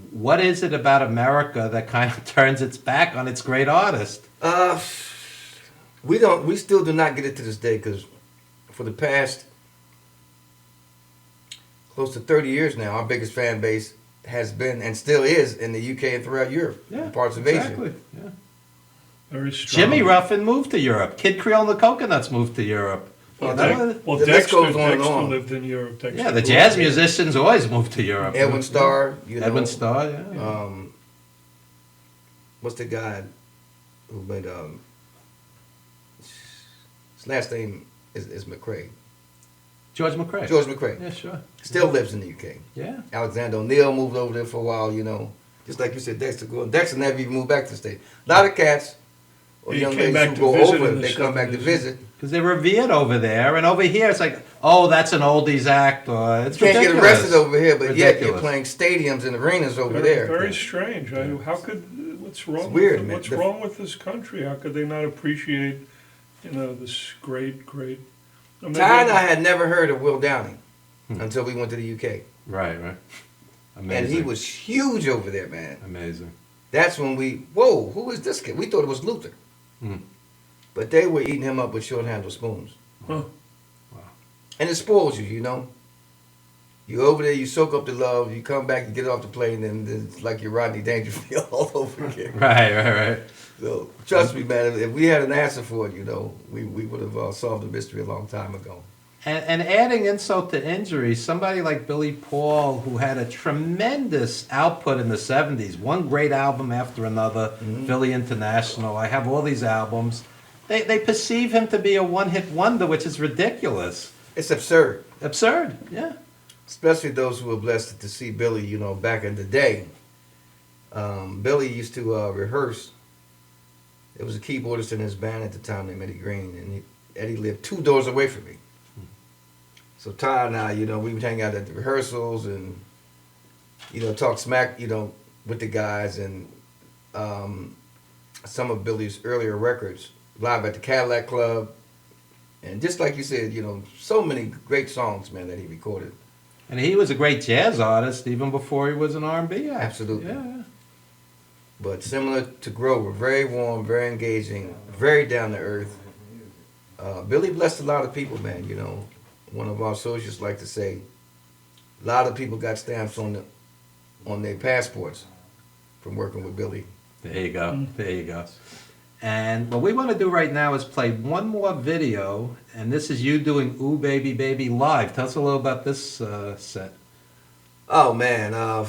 what is it about America that kind of turns its back on its great artist? We still do not get it to this day, because for the past close to 30 years now, our biggest fan base has been and still is in the UK and throughout Europe, and parts of exactly. Asia. Yeah. Very strong. Jimmy Ruffin moved to Europe. Kid Creole and the Coconuts moved to Europe. Well, Yeah, well the list Dexter, goes on and Dexter on. lived in Europe. Dexter yeah, the grew jazz up there. musicians always moved to Europe. Edwin Starr, you know. Edwin Starr, yeah. What's the guy who made his last name is McCrae. George McCrae. George McCrae. Yeah, sure. Still lives in the UK. Yeah. Alexander O'Neill moved over there for a while, you know. Just like you said, Dexter Gordon. Dexter never even moved back to the state. A lot of cats or He young came ladies back who to go visit over, in the they come back to 70s. visit. Because they're revered over there, and over here it's like, oh, that's an oldies act, or it's You can't get ridiculous. arrested over here, but yet you're Ridiculous. playing stadiums and arenas over Very, there. very strange. How could what's wrong? It's weird, with, man. What's wrong with this country? How could they not appreciate, this great? Ty and I had never heard of Will Downing until we went to the UK. Right. Amazing. And he was huge over there, man. Amazing. That's when whoa, who is this kid? We thought it was Luther. Hmm. But they were eating him up with short-handled spoons. Huh. And it spoils you, you know. You over there, you soak up the love, you come back, you get off the plane, and it's like you're Rodney Dangerfield all over again. Right. So, trust me, man, if we had an answer for it, we would have solved the mystery a long time ago. And adding insult to injury, somebody like Billy Paul, who had a tremendous output in the 70s, one great album after another, Philly International, I have all these albums. They perceive him to be a one-hit wonder, which is ridiculous. It's absurd. Absurd, yeah. Especially those who were blessed to see Billy, back in the day. Billy used to rehearse. There was a keyboardist in his band at the time named Eddie Green, and Eddie lived 2 doors away from me. So Ty and I, we would hang out at the rehearsals and, talk smack, with the guys, and some of Billy's earlier records, live at the Cadillac Club, and just like you said, so many great songs, man, that he recorded. And he was a great jazz artist even before he was an R&B act. Absolutely. Yeah. But similar to Grover, very warm, very engaging, very down to earth. Billy blessed a lot of people, man. One of our associates like to say, a lot of people got stamps on their passports from working with Billy. There you go. And what we want to do right now is play one more video, and this is you doing Ooh Baby Baby live. Tell us a little about this set. Oh, man.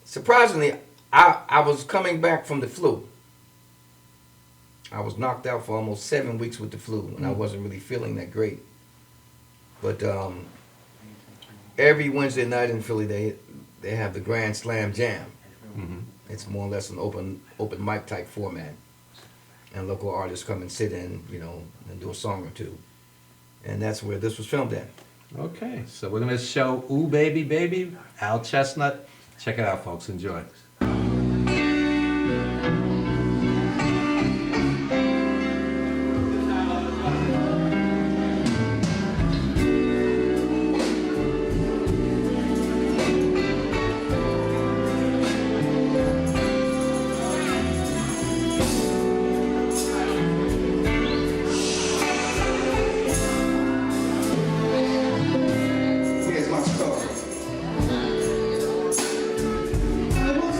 Surprisingly, I was coming back from the flu. I was knocked out for almost 7 weeks with the flu, and I wasn't really feeling that great. But every Wednesday night in Philly, they have the Grand Slam Jam. Mm-hmm. It's more or less an open mic type format. And local artists come and sit in, and do a song or two. And that's where this was filmed at. Okay, so we're going to show Ooh Baby Baby, Al Chestnut. Check it out, folks. Enjoy. Here's my story. I was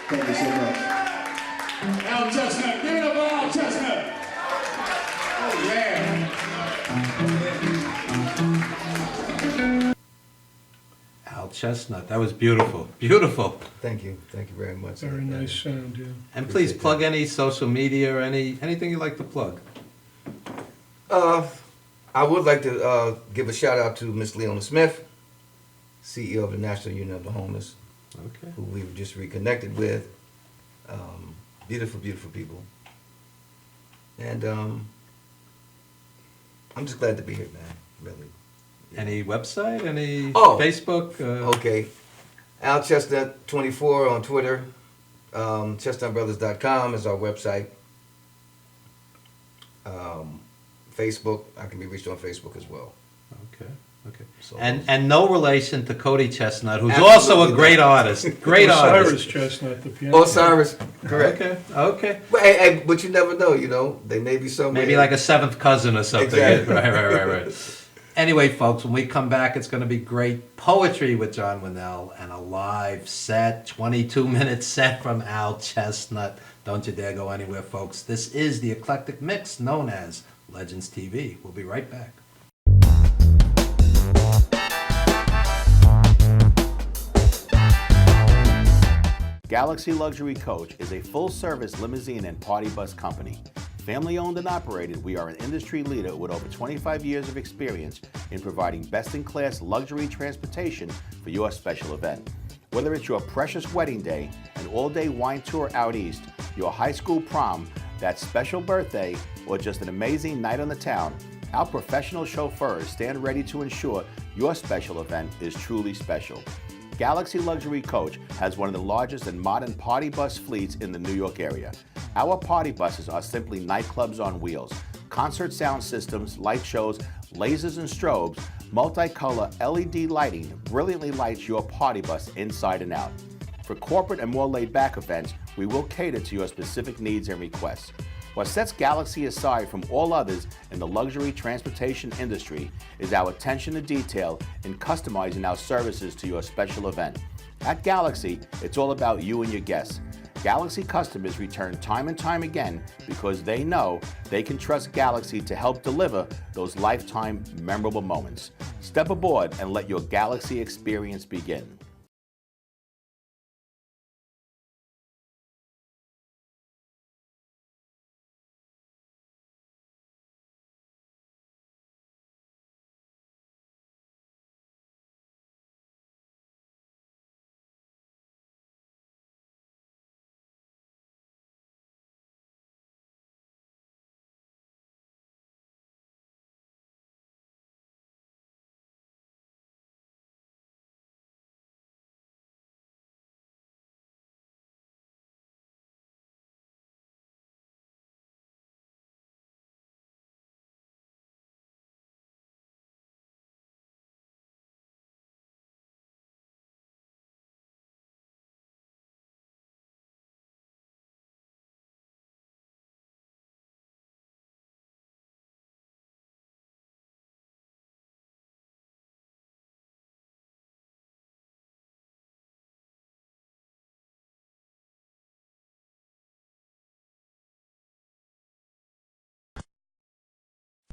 Thank you so much. Al Chestnut, give it up for Al Chestnut. Oh yeah. Al Chestnut, that was beautiful, beautiful. Thank you very much. Very nice sound, yeah. And please plug any social media or anything you'd like to plug. I would like to give a shout out to Miss Leona Smith, CEO of the National Union of the Homeless, Okay. who we've just reconnected with. Beautiful, beautiful people. And I'm just glad to be here, man, really. Any website? Any Oh. Facebook? Okay. Al Chestnut 24 on Twitter. ChestnutBrothers.com is our website. Facebook, I can be reached on Facebook as well. Okay. Okay. So And no relation to Cody Chestnut, who's Absolutely also a great artist. Great Osiris artist. Chestnut, the piano. Osiris, correct. Okay. Okay. But you never know, they may be somewhere. Maybe like a seventh cousin or something. Exactly. Right. Anyway, folks, when we come back, it's going to be great poetry with Jon Winell and a live set, 22-minute set from Al Chestnut. Don't you dare go anywhere, folks. This is the eclectic mix known as Legends TV. We'll be right back. Galaxy Luxury Coach is a full-service limousine and party bus company. Family-owned and operated, we are an industry leader with over 25 years of experience in providing best-in-class luxury transportation for your special event. Whether it's your precious wedding day, an all-day wine tour out east, your high school prom, that special birthday, or just an amazing night on the town, our professional chauffeurs stand ready to ensure your special event is truly special. Galaxy Luxury Coach has one of the largest and modern party bus fleets in the New York area. Our party buses are simply nightclubs on wheels. Concert sound systems, light shows, lasers and strobes, multicolor LED lighting brilliantly lights your party bus inside and out. For corporate and more laid-back events, we will cater to your specific needs and requests. What sets Galaxy aside from all others in the luxury transportation industry is our attention to detail in customizing our services to your special event. At Galaxy, it's all about you and your guests. Galaxy customers return time and time again because they know they can trust Galaxy to help deliver those lifetime memorable moments. Step aboard and let your Galaxy experience begin.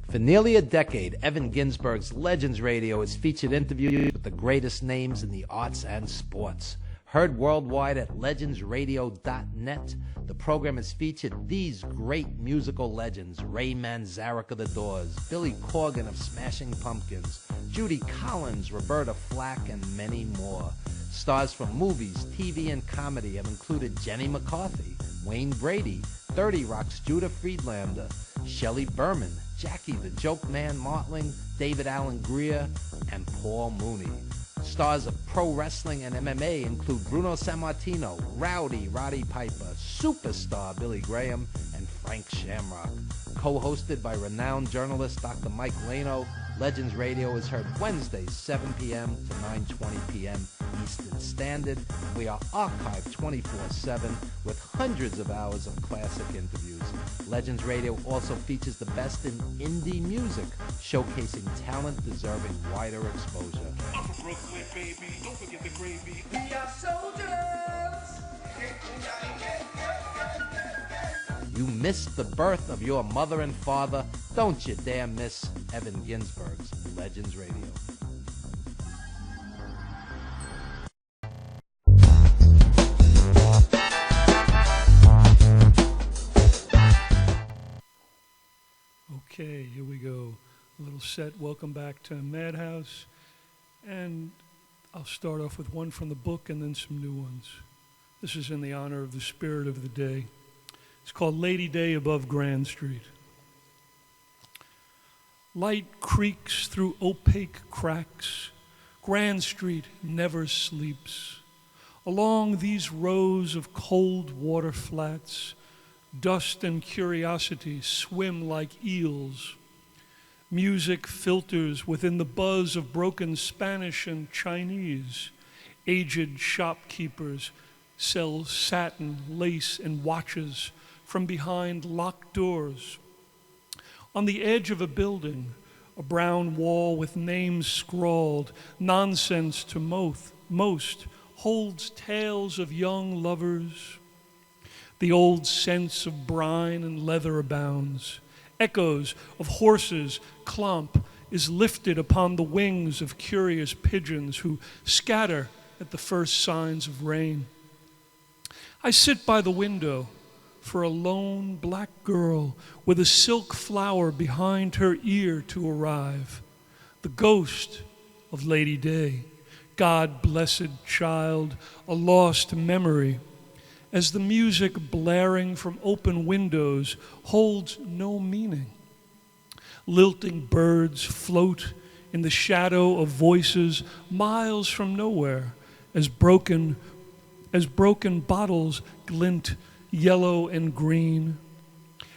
For nearly a decade, Evan Ginsberg's Legends Radio has featured interviews with the greatest names in the arts and sports. Heard worldwide at legendsradio.net, the program has featured these great musical legends: Ray Manzarek of The Doors, Billy Corgan of Smashing Pumpkins, Judy Collins, Roberta Flack, and many more. Stars from movies, TV, and comedy have included Jenny McCarthy, Wayne Brady, 30 Rock's Judah Friedlander, Shelley Berman, Jackie the Joke Man Martling, David Allen Greer, and Paul Mooney. Stars of pro wrestling and MMA include Bruno Sammartino, Rowdy Roddy Piper, Superstar Billy Graham, and Frank Shamrock. Co-hosted by renowned journalist Dr. Mike Lano, Legends Radio is heard Wednesdays 7 p.m. to 9:20 p.m. Eastern Standard. We are archived 24/7 with hundreds of hours of classic interviews. Legends Radio also features the best in indie music, showcasing talent deserving wider exposure. I'm from Brooklyn, baby. Don't forget the gravy. We are soldiers. You missed the birth of your mother and father. Don't you dare miss Evan Ginsberg's Legends Radio. Okay, here we go. A little set. Welcome back to Madhouse. And I'll start off with one from the book and then some new ones. This is in the honor of the spirit of the day. It's called Lady Day Above Grand Street. Light creaks through opaque cracks. Grand Street never sleeps. Along these rows of cold water flats, dust and curiosity swim like eels. Music filters within the buzz of broken Spanish and Chinese. Aged shopkeepers sell satin, lace, and watches from behind locked doors. On the edge of a building, a brown wall with names scrawled, nonsense to most, holds tales of young lovers. The old sense of brine and leather abounds. Echoes of horses' clomp is lifted upon the wings of curious pigeons who scatter at the first signs of rain. I sit by the window for a lone black girl with a silk flower behind her ear to arrive, the ghost of Lady Day, God-blessed child, a lost memory, as the music blaring from open windows holds no meaning. Lilting birds float in the shadow of voices miles from nowhere as broken bottles glint yellow and green.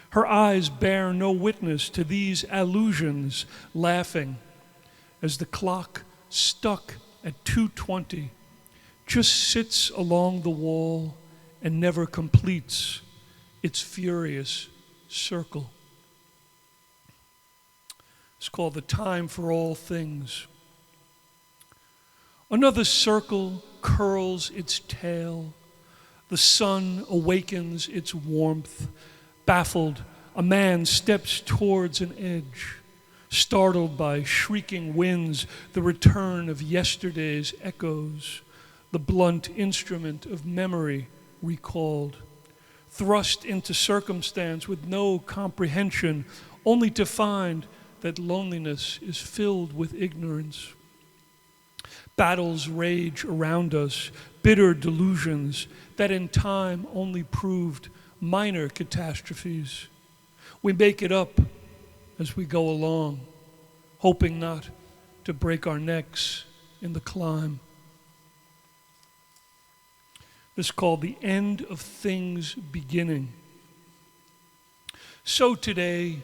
Her eyes bear no witness to these allusions, laughing as the clock stuck at 2:20 just sits along the wall and never completes its furious circle. It's called The Time for All Things. Another circle curls its tail. The sun awakens its warmth. Baffled, a man steps towards an edge. Startled by shrieking winds, the return of yesterday's echoes, the blunt instrument of memory recalled. Thrust into circumstance with no comprehension, only to find that loneliness is filled with ignorance. Battles rage around us, bitter delusions that in time only proved minor catastrophes. We make it up as we go along, hoping not to break our necks in the climb. This is called The End of Things Beginning. So today,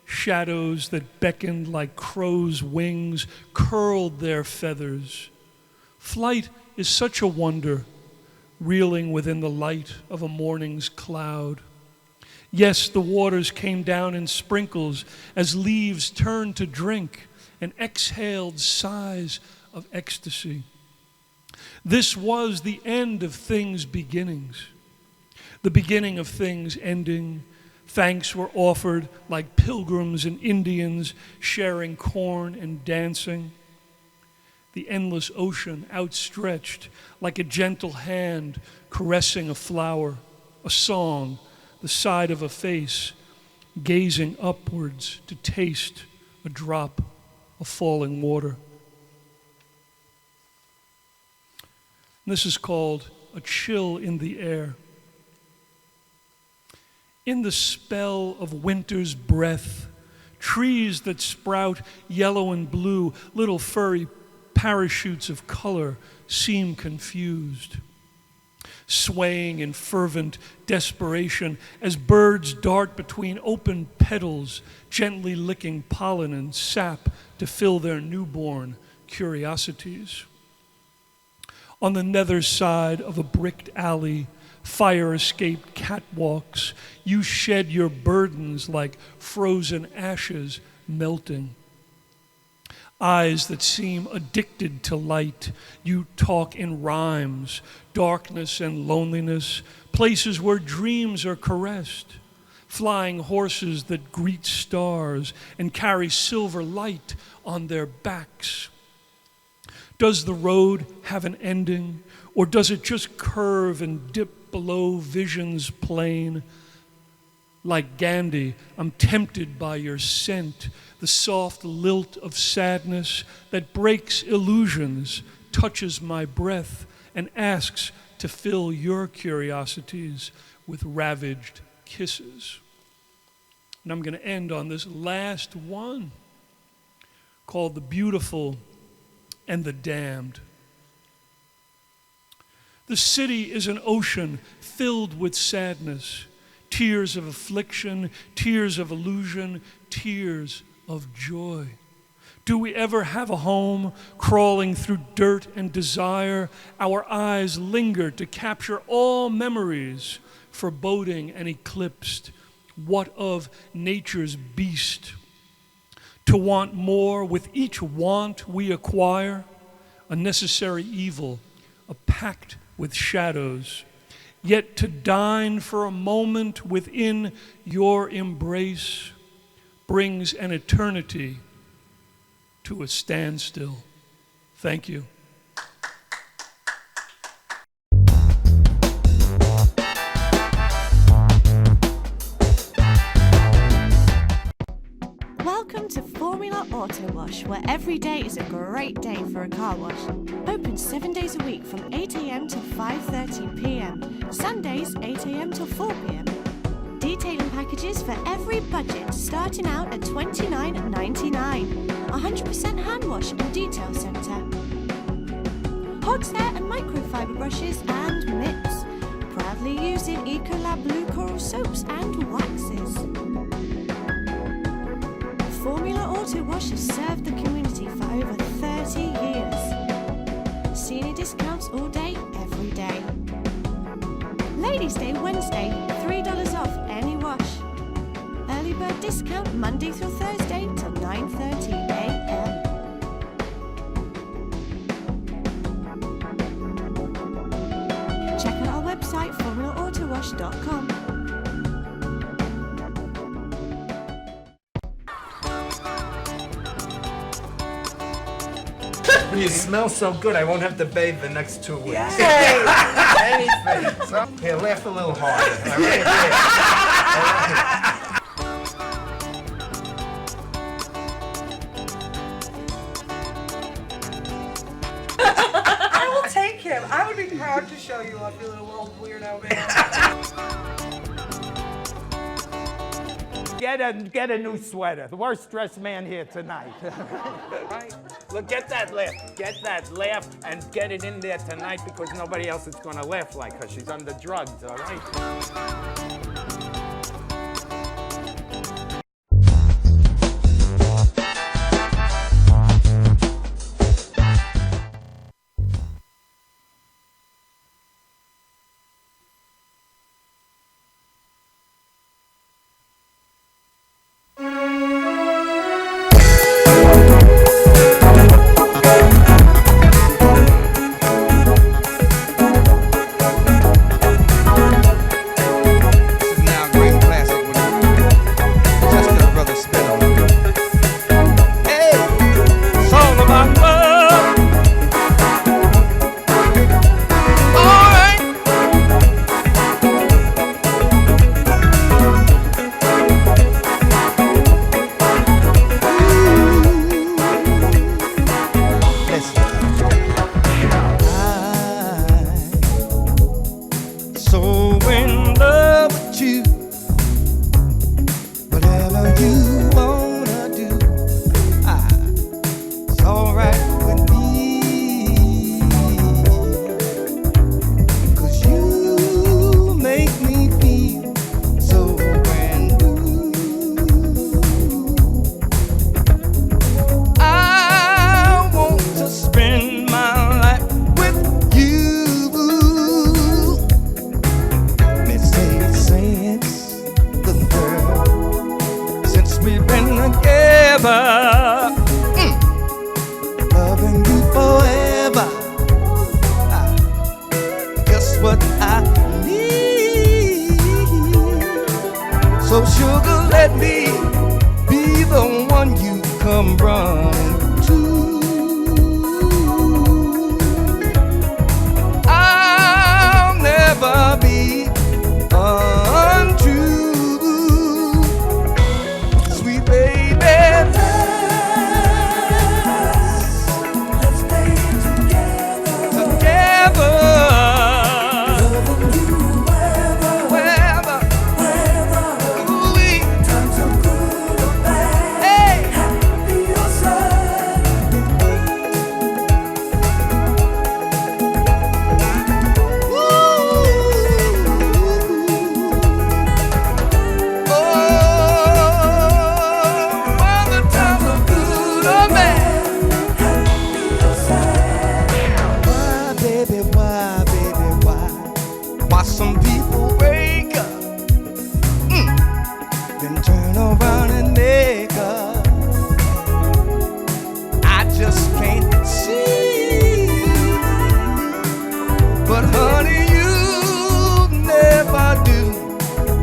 shadows that beckoned like crows' wings curled their feathers. Flight is such a wonder, reeling within the light of a morning's cloud. Yes, the waters came down in sprinkles as leaves turned to drink and exhaled sighs of ecstasy. This was the end of things' beginnings, the beginning of things ending. Thanks were offered like pilgrims and Indians sharing corn and dancing. The endless ocean outstretched like a gentle hand caressing a flower, a song, the side of a face, gazing upwards to taste a drop of falling water. And this is called A Chill in the Air. In the spell of winter's breath, trees that sprout yellow and blue, little furry parachutes of color seem confused, swaying in fervent desperation as birds dart between open petals, gently licking pollen and sap to fill their newborn curiosities. On the nether side of a bricked alley, fire-escaped catwalks, you shed your burdens like frozen ashes melting. Eyes that seem addicted to light, you talk in rhymes, darkness and loneliness, places where dreams are caressed. flying horses that greet stars and carry silver light on their backs. Does the road have an ending, or does it just curve and dip below vision's plane? Like Gandhi, I'm tempted by your scent, the soft lilt of sadness that breaks illusions, touches my breath, and asks to fill your curiosities with ravaged kisses. And I'm going to end on this last one, called The Beautiful and the Damned. The city is an ocean filled with sadness, tears of affliction, tears of illusion, tears of joy. Do we ever have a home crawling through dirt and desire? Our eyes linger to capture all memories, foreboding and eclipsed. What of nature's beast? To want more with each want we acquire, a necessary evil, a pact with shadows. Yet to dine for a moment within your embrace brings an eternity to a standstill. Thank you. Welcome to Formula Auto Wash, where every day is a great day for a car wash. Open 7 days a week from 8 a.m. to 5:30 p.m. Sundays 8 a.m. till 4 p.m. Detailing packages for every budget, starting out at $29.99. 100% hand wash and detail centre. Horsehair and microfiber brushes and mitts. Proudly using Ecolab Blue Coral soaps and waxes. Formula Auto Wash has served the community for over 30 years. Senior discounts all day, every day. Ladies' Day Wednesday, $3 off any wash. Early bird discount Monday through Thursday till 9:30 a.m. Check out our website, formulaautowash.com. You smell so good, I won't have to bathe the next 2 weeks. Yay! Anything. So, here, laugh a little harder. All right, I will take him. I would be proud to show you off, you little old weirdo man. Get a new sweater. The worst dressed man here tonight. Right? Look, get that laugh, and get it in there tonight because nobody else is going to laugh like her. She's under drugs, all right? So sugar, let me be the one you come running to. I'll never be untrue, sweet baby. Let's stay together. Some people wake up, then turn around and make up. I just can't see, but honey, you never do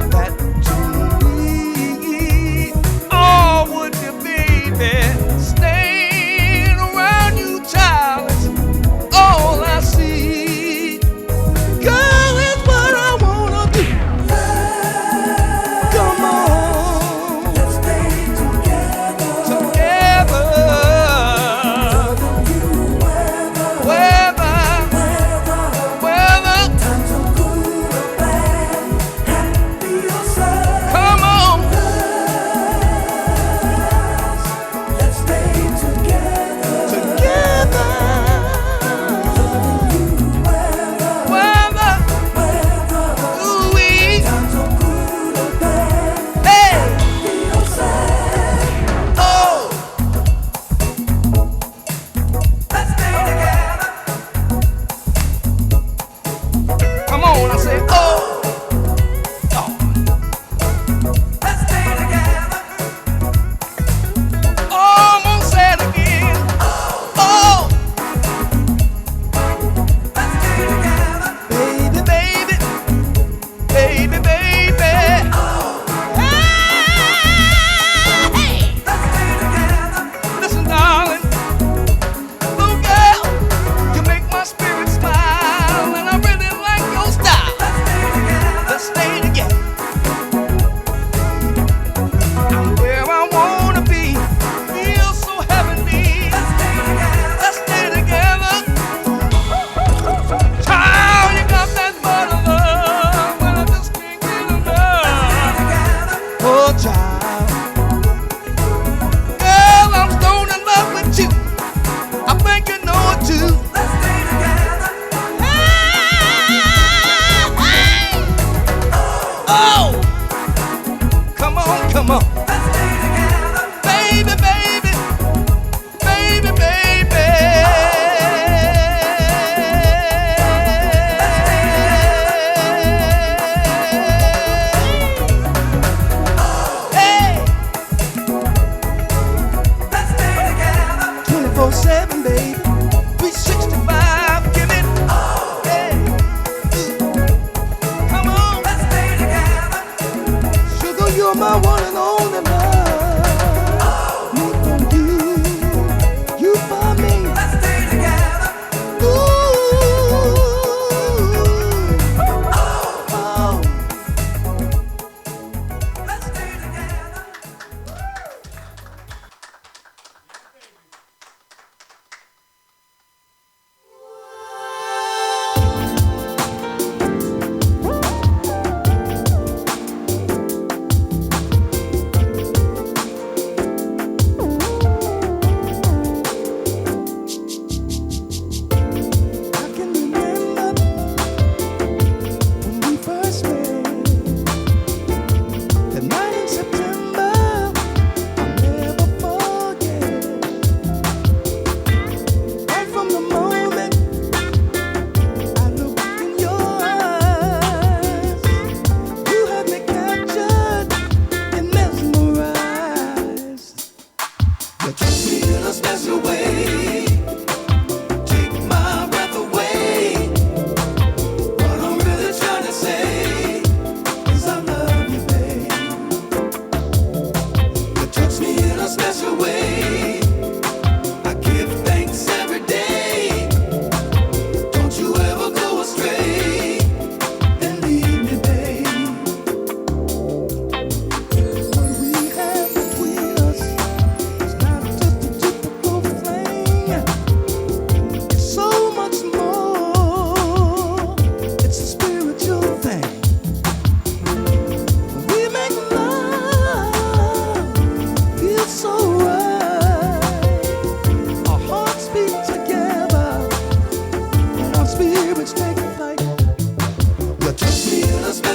that to me. Oh, would you, baby, staying around you, childless? All I see, girl.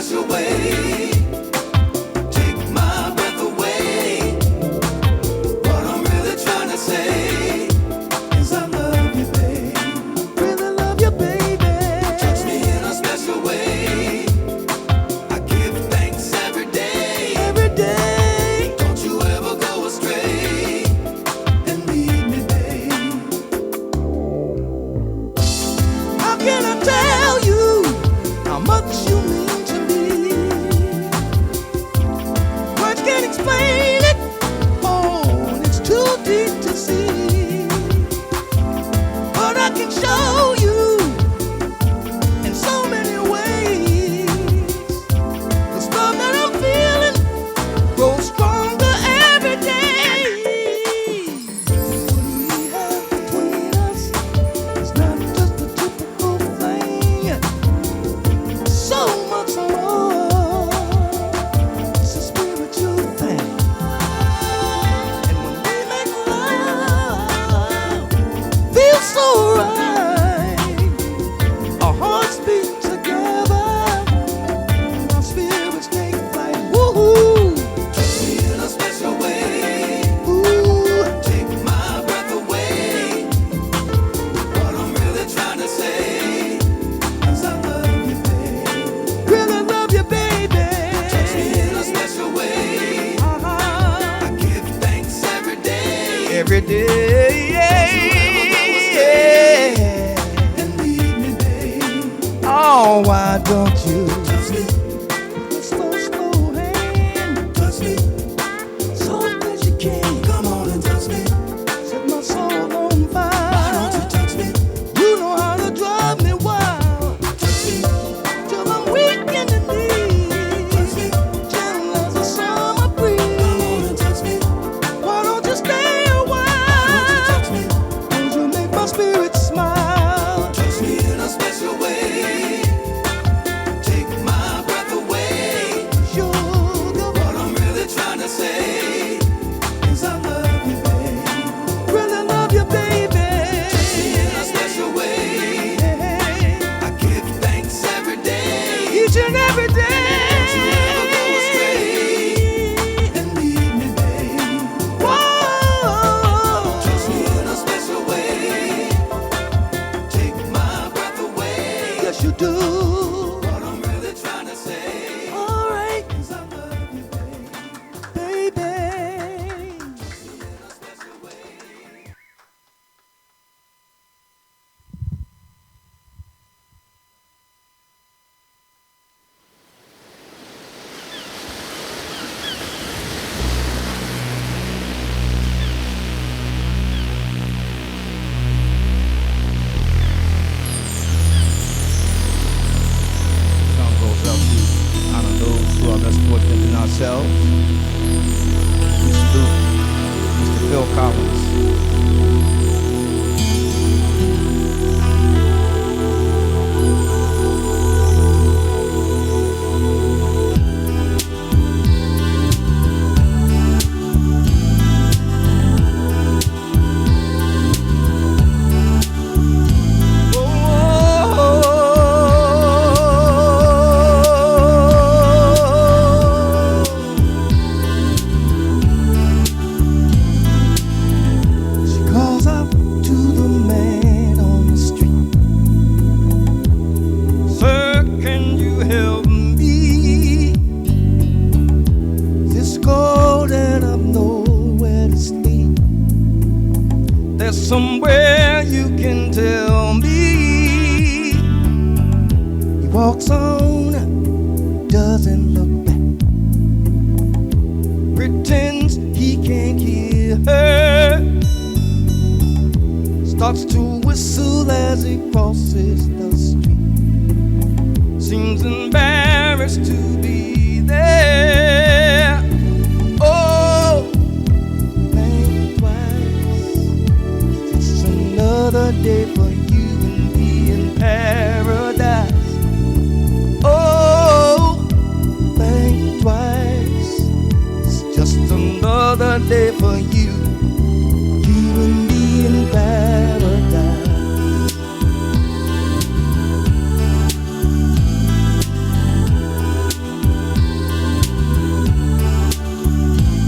special way. Take my breath away. What I'm really trying to say is I love you, babe. Really love you, baby. Touch me in a special way. I give thanks every day. Every day. Don't you ever go astray and leave me, babe. How can I tell you how much you mean to me? Words can't explain it. Oh, it's too deep to see. But I can show you in so many ways. The love that I'm feeling grows stronger every day. What we have between us is not just a typical thing. So much more. It's a spiritual thing. And when we make love, feels so right. Our hearts beat together, our spirits take flight. Woohoo! Touch me in a special way. Ooh, take my breath away. What I'm really trying to say is I love you, babe. Really love you, baby. Touch me in a special way. I give thanks every day. Every day, and leave me, babe. Oh, why don't you touch me? Slow, slow hand. Touch me. So that you can. Come on and touch me. Set my soul on fire. Why don't you touch me? You know how to drive me wild. Touch me. Till I'm weak in the knees. Touch me. Gentle as a summer breeze. Come on and touch me. Why don't you stay a while? Why don't you touch me? Don't you make my spirit smile? Touch me in a special way. Take my breath away. Sugar. What I'm really trying to say is I love you, babe. Really love you, baby. Touch me in a special way. I give thanks every day. Each and every day. Don't you ever go astray and leave me, babe. Whoa. Touch me in a special way. Take my breath away. Yes, you do. What I'm really trying to say. All right. Is I love you, babe. Baby. Touch me in a special way. Song goes out to, I don't know, who are less fortunate than ourselves. We salute Mr. Phil Collins. She calls out to the man on the street. Sir, can you help me? It's cold and I've nowhere to sleep. There's somewhere you can tell me. He walks on, doesn't look back. Pretends he can't hear her. Starts to whistle as he crosses the street. Seems embarrassed to be there. Oh, think twice. It's another day for you and me in paradise. Oh, think twice. It's just another day for you and me in paradise.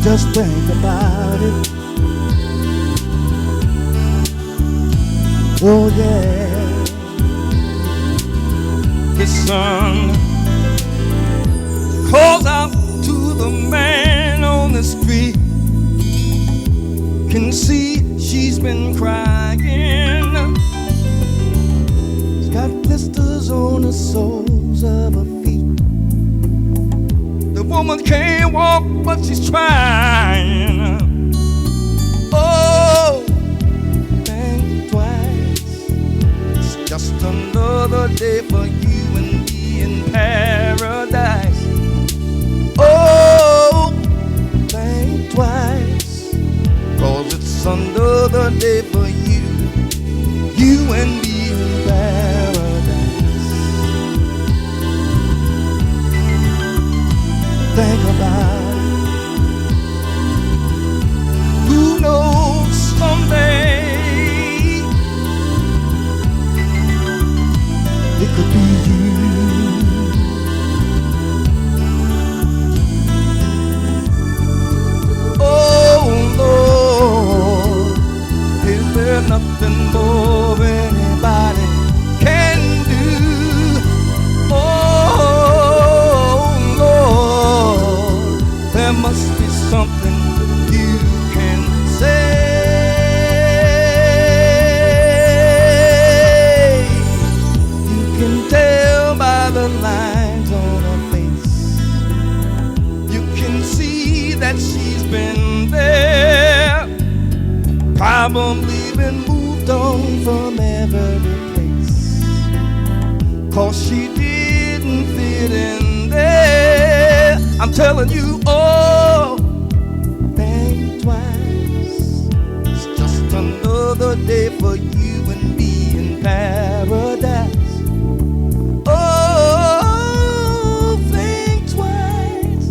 Just think about it. Oh yeah. The sun calls out to the man on the street. Can see she's been crying. She's got blisters on the soles of her feet. The woman can't walk, but she's trying. Oh, think twice. It's just another day for you and me in paradise. Oh, think twice. 'Cause it's another day for you, you and me in paradise. Think about it. Who knows someday it could be you. Oh Lord, is there nothing more anybody can do? Oh Lord, there must be something you can say. You can tell by the lines on her face. You can see that she's been there, probably been moved on from every place. 'Cause she didn't fit in there. I'm telling you, oh, think twice. It's just another day for you and me in paradise. Oh, think twice.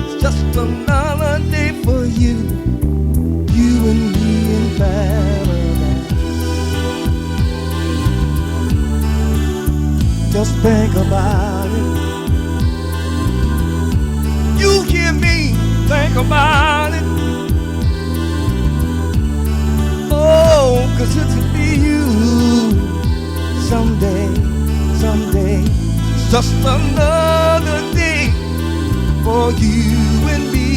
It's just another day for you, you and me in paradise. Just think about it. You hear me? Think about it. Oh, 'cause it'll be you someday, someday. It's just another day for you and me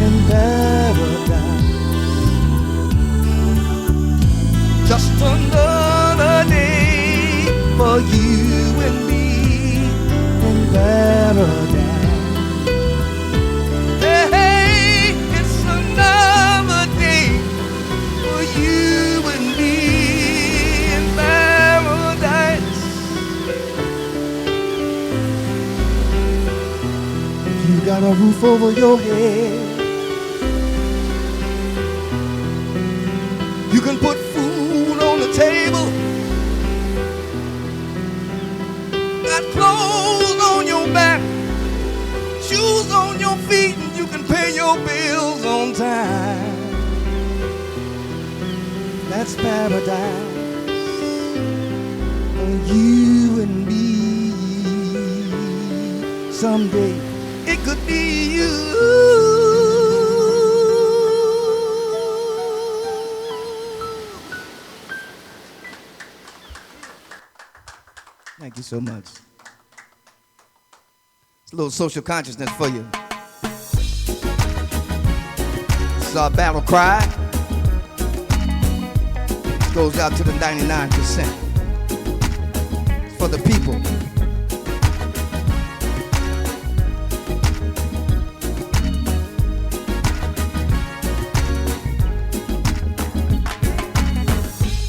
in paradise. Just another day for you and me in paradise. Hey, it's another day for you and me in paradise. If you got a roof over your head, you can put food on the table, got clothes on your back, shoes on your feet, and you can pay your bills on time. That's paradise for you and me. Someday it could be you. Thank you so much. It's a little social consciousness for you. This is our battle cry. This goes out to the 99%. It's for the people.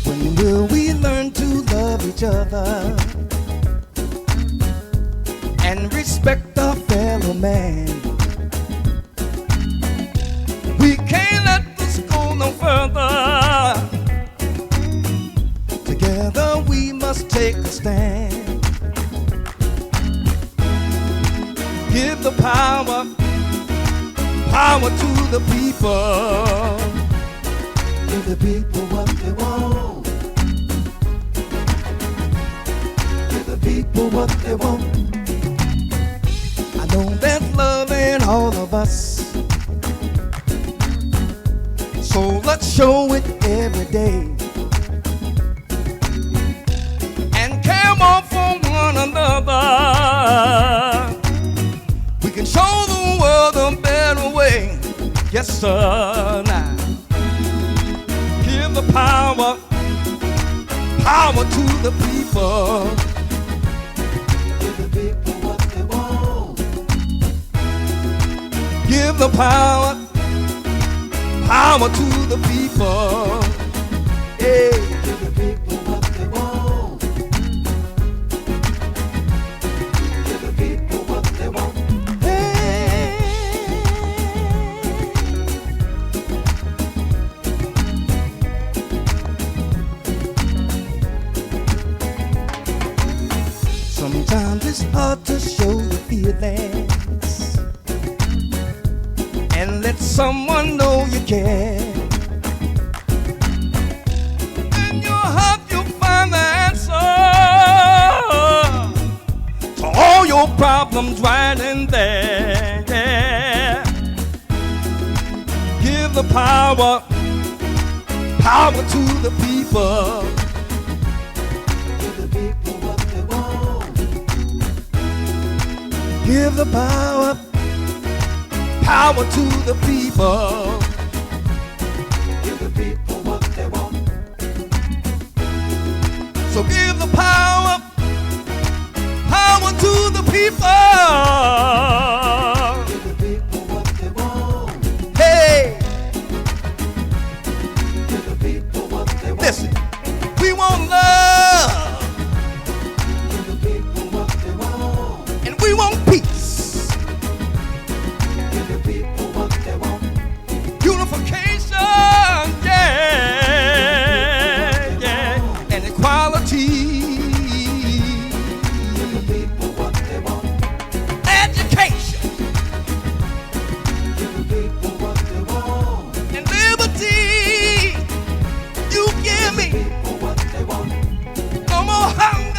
When will we learn to love each other and respect our fellow man? We can't let this go no further. Together we must take a stand. Give the power to the people. Give the people what they want. Give the people what they want. I know there's love in all of us. show it every day. And care more for one another. We can show the world a better way. Yes, sir, now. Give the power to the people. Give the people what they want. Give the power to the people. Yeah. Give the people what they want. Give the people what they want. Sometimes it's hard to show your feelings and let someone know you care. In your heart you'll find the answer to all your problems right in there. Yeah. Give the power to the people. Give the power to the people. Give the people what they want. So give the power to the people. Give the people what they want. Hey, give the people what they want. Listen, we want love. We want peace. Give the people what they want. Unification, yeah, yeah, and equality. Give the people what they want. Education. Give the people what they want. And liberty. You give me. Give the people what they want. No more hunger.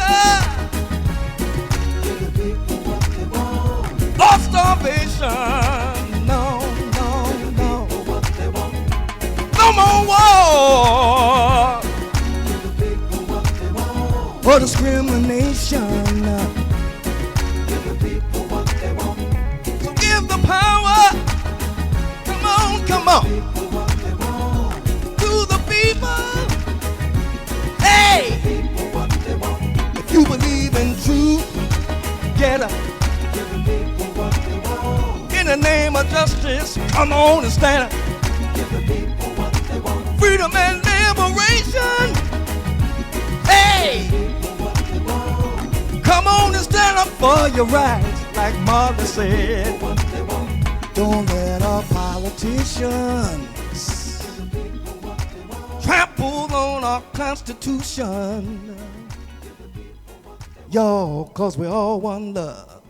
Or starvation, no. No more war or discrimination. So give the power, come on, to the people. Hey, if you believe in truth, get up. In the name of justice, come on and stand up. Freedom and liberation. Hey, come on and stand up for your rights, like Martha said. Don't let our politicians trample on our Constitution. Y'all, 'cause we all one love.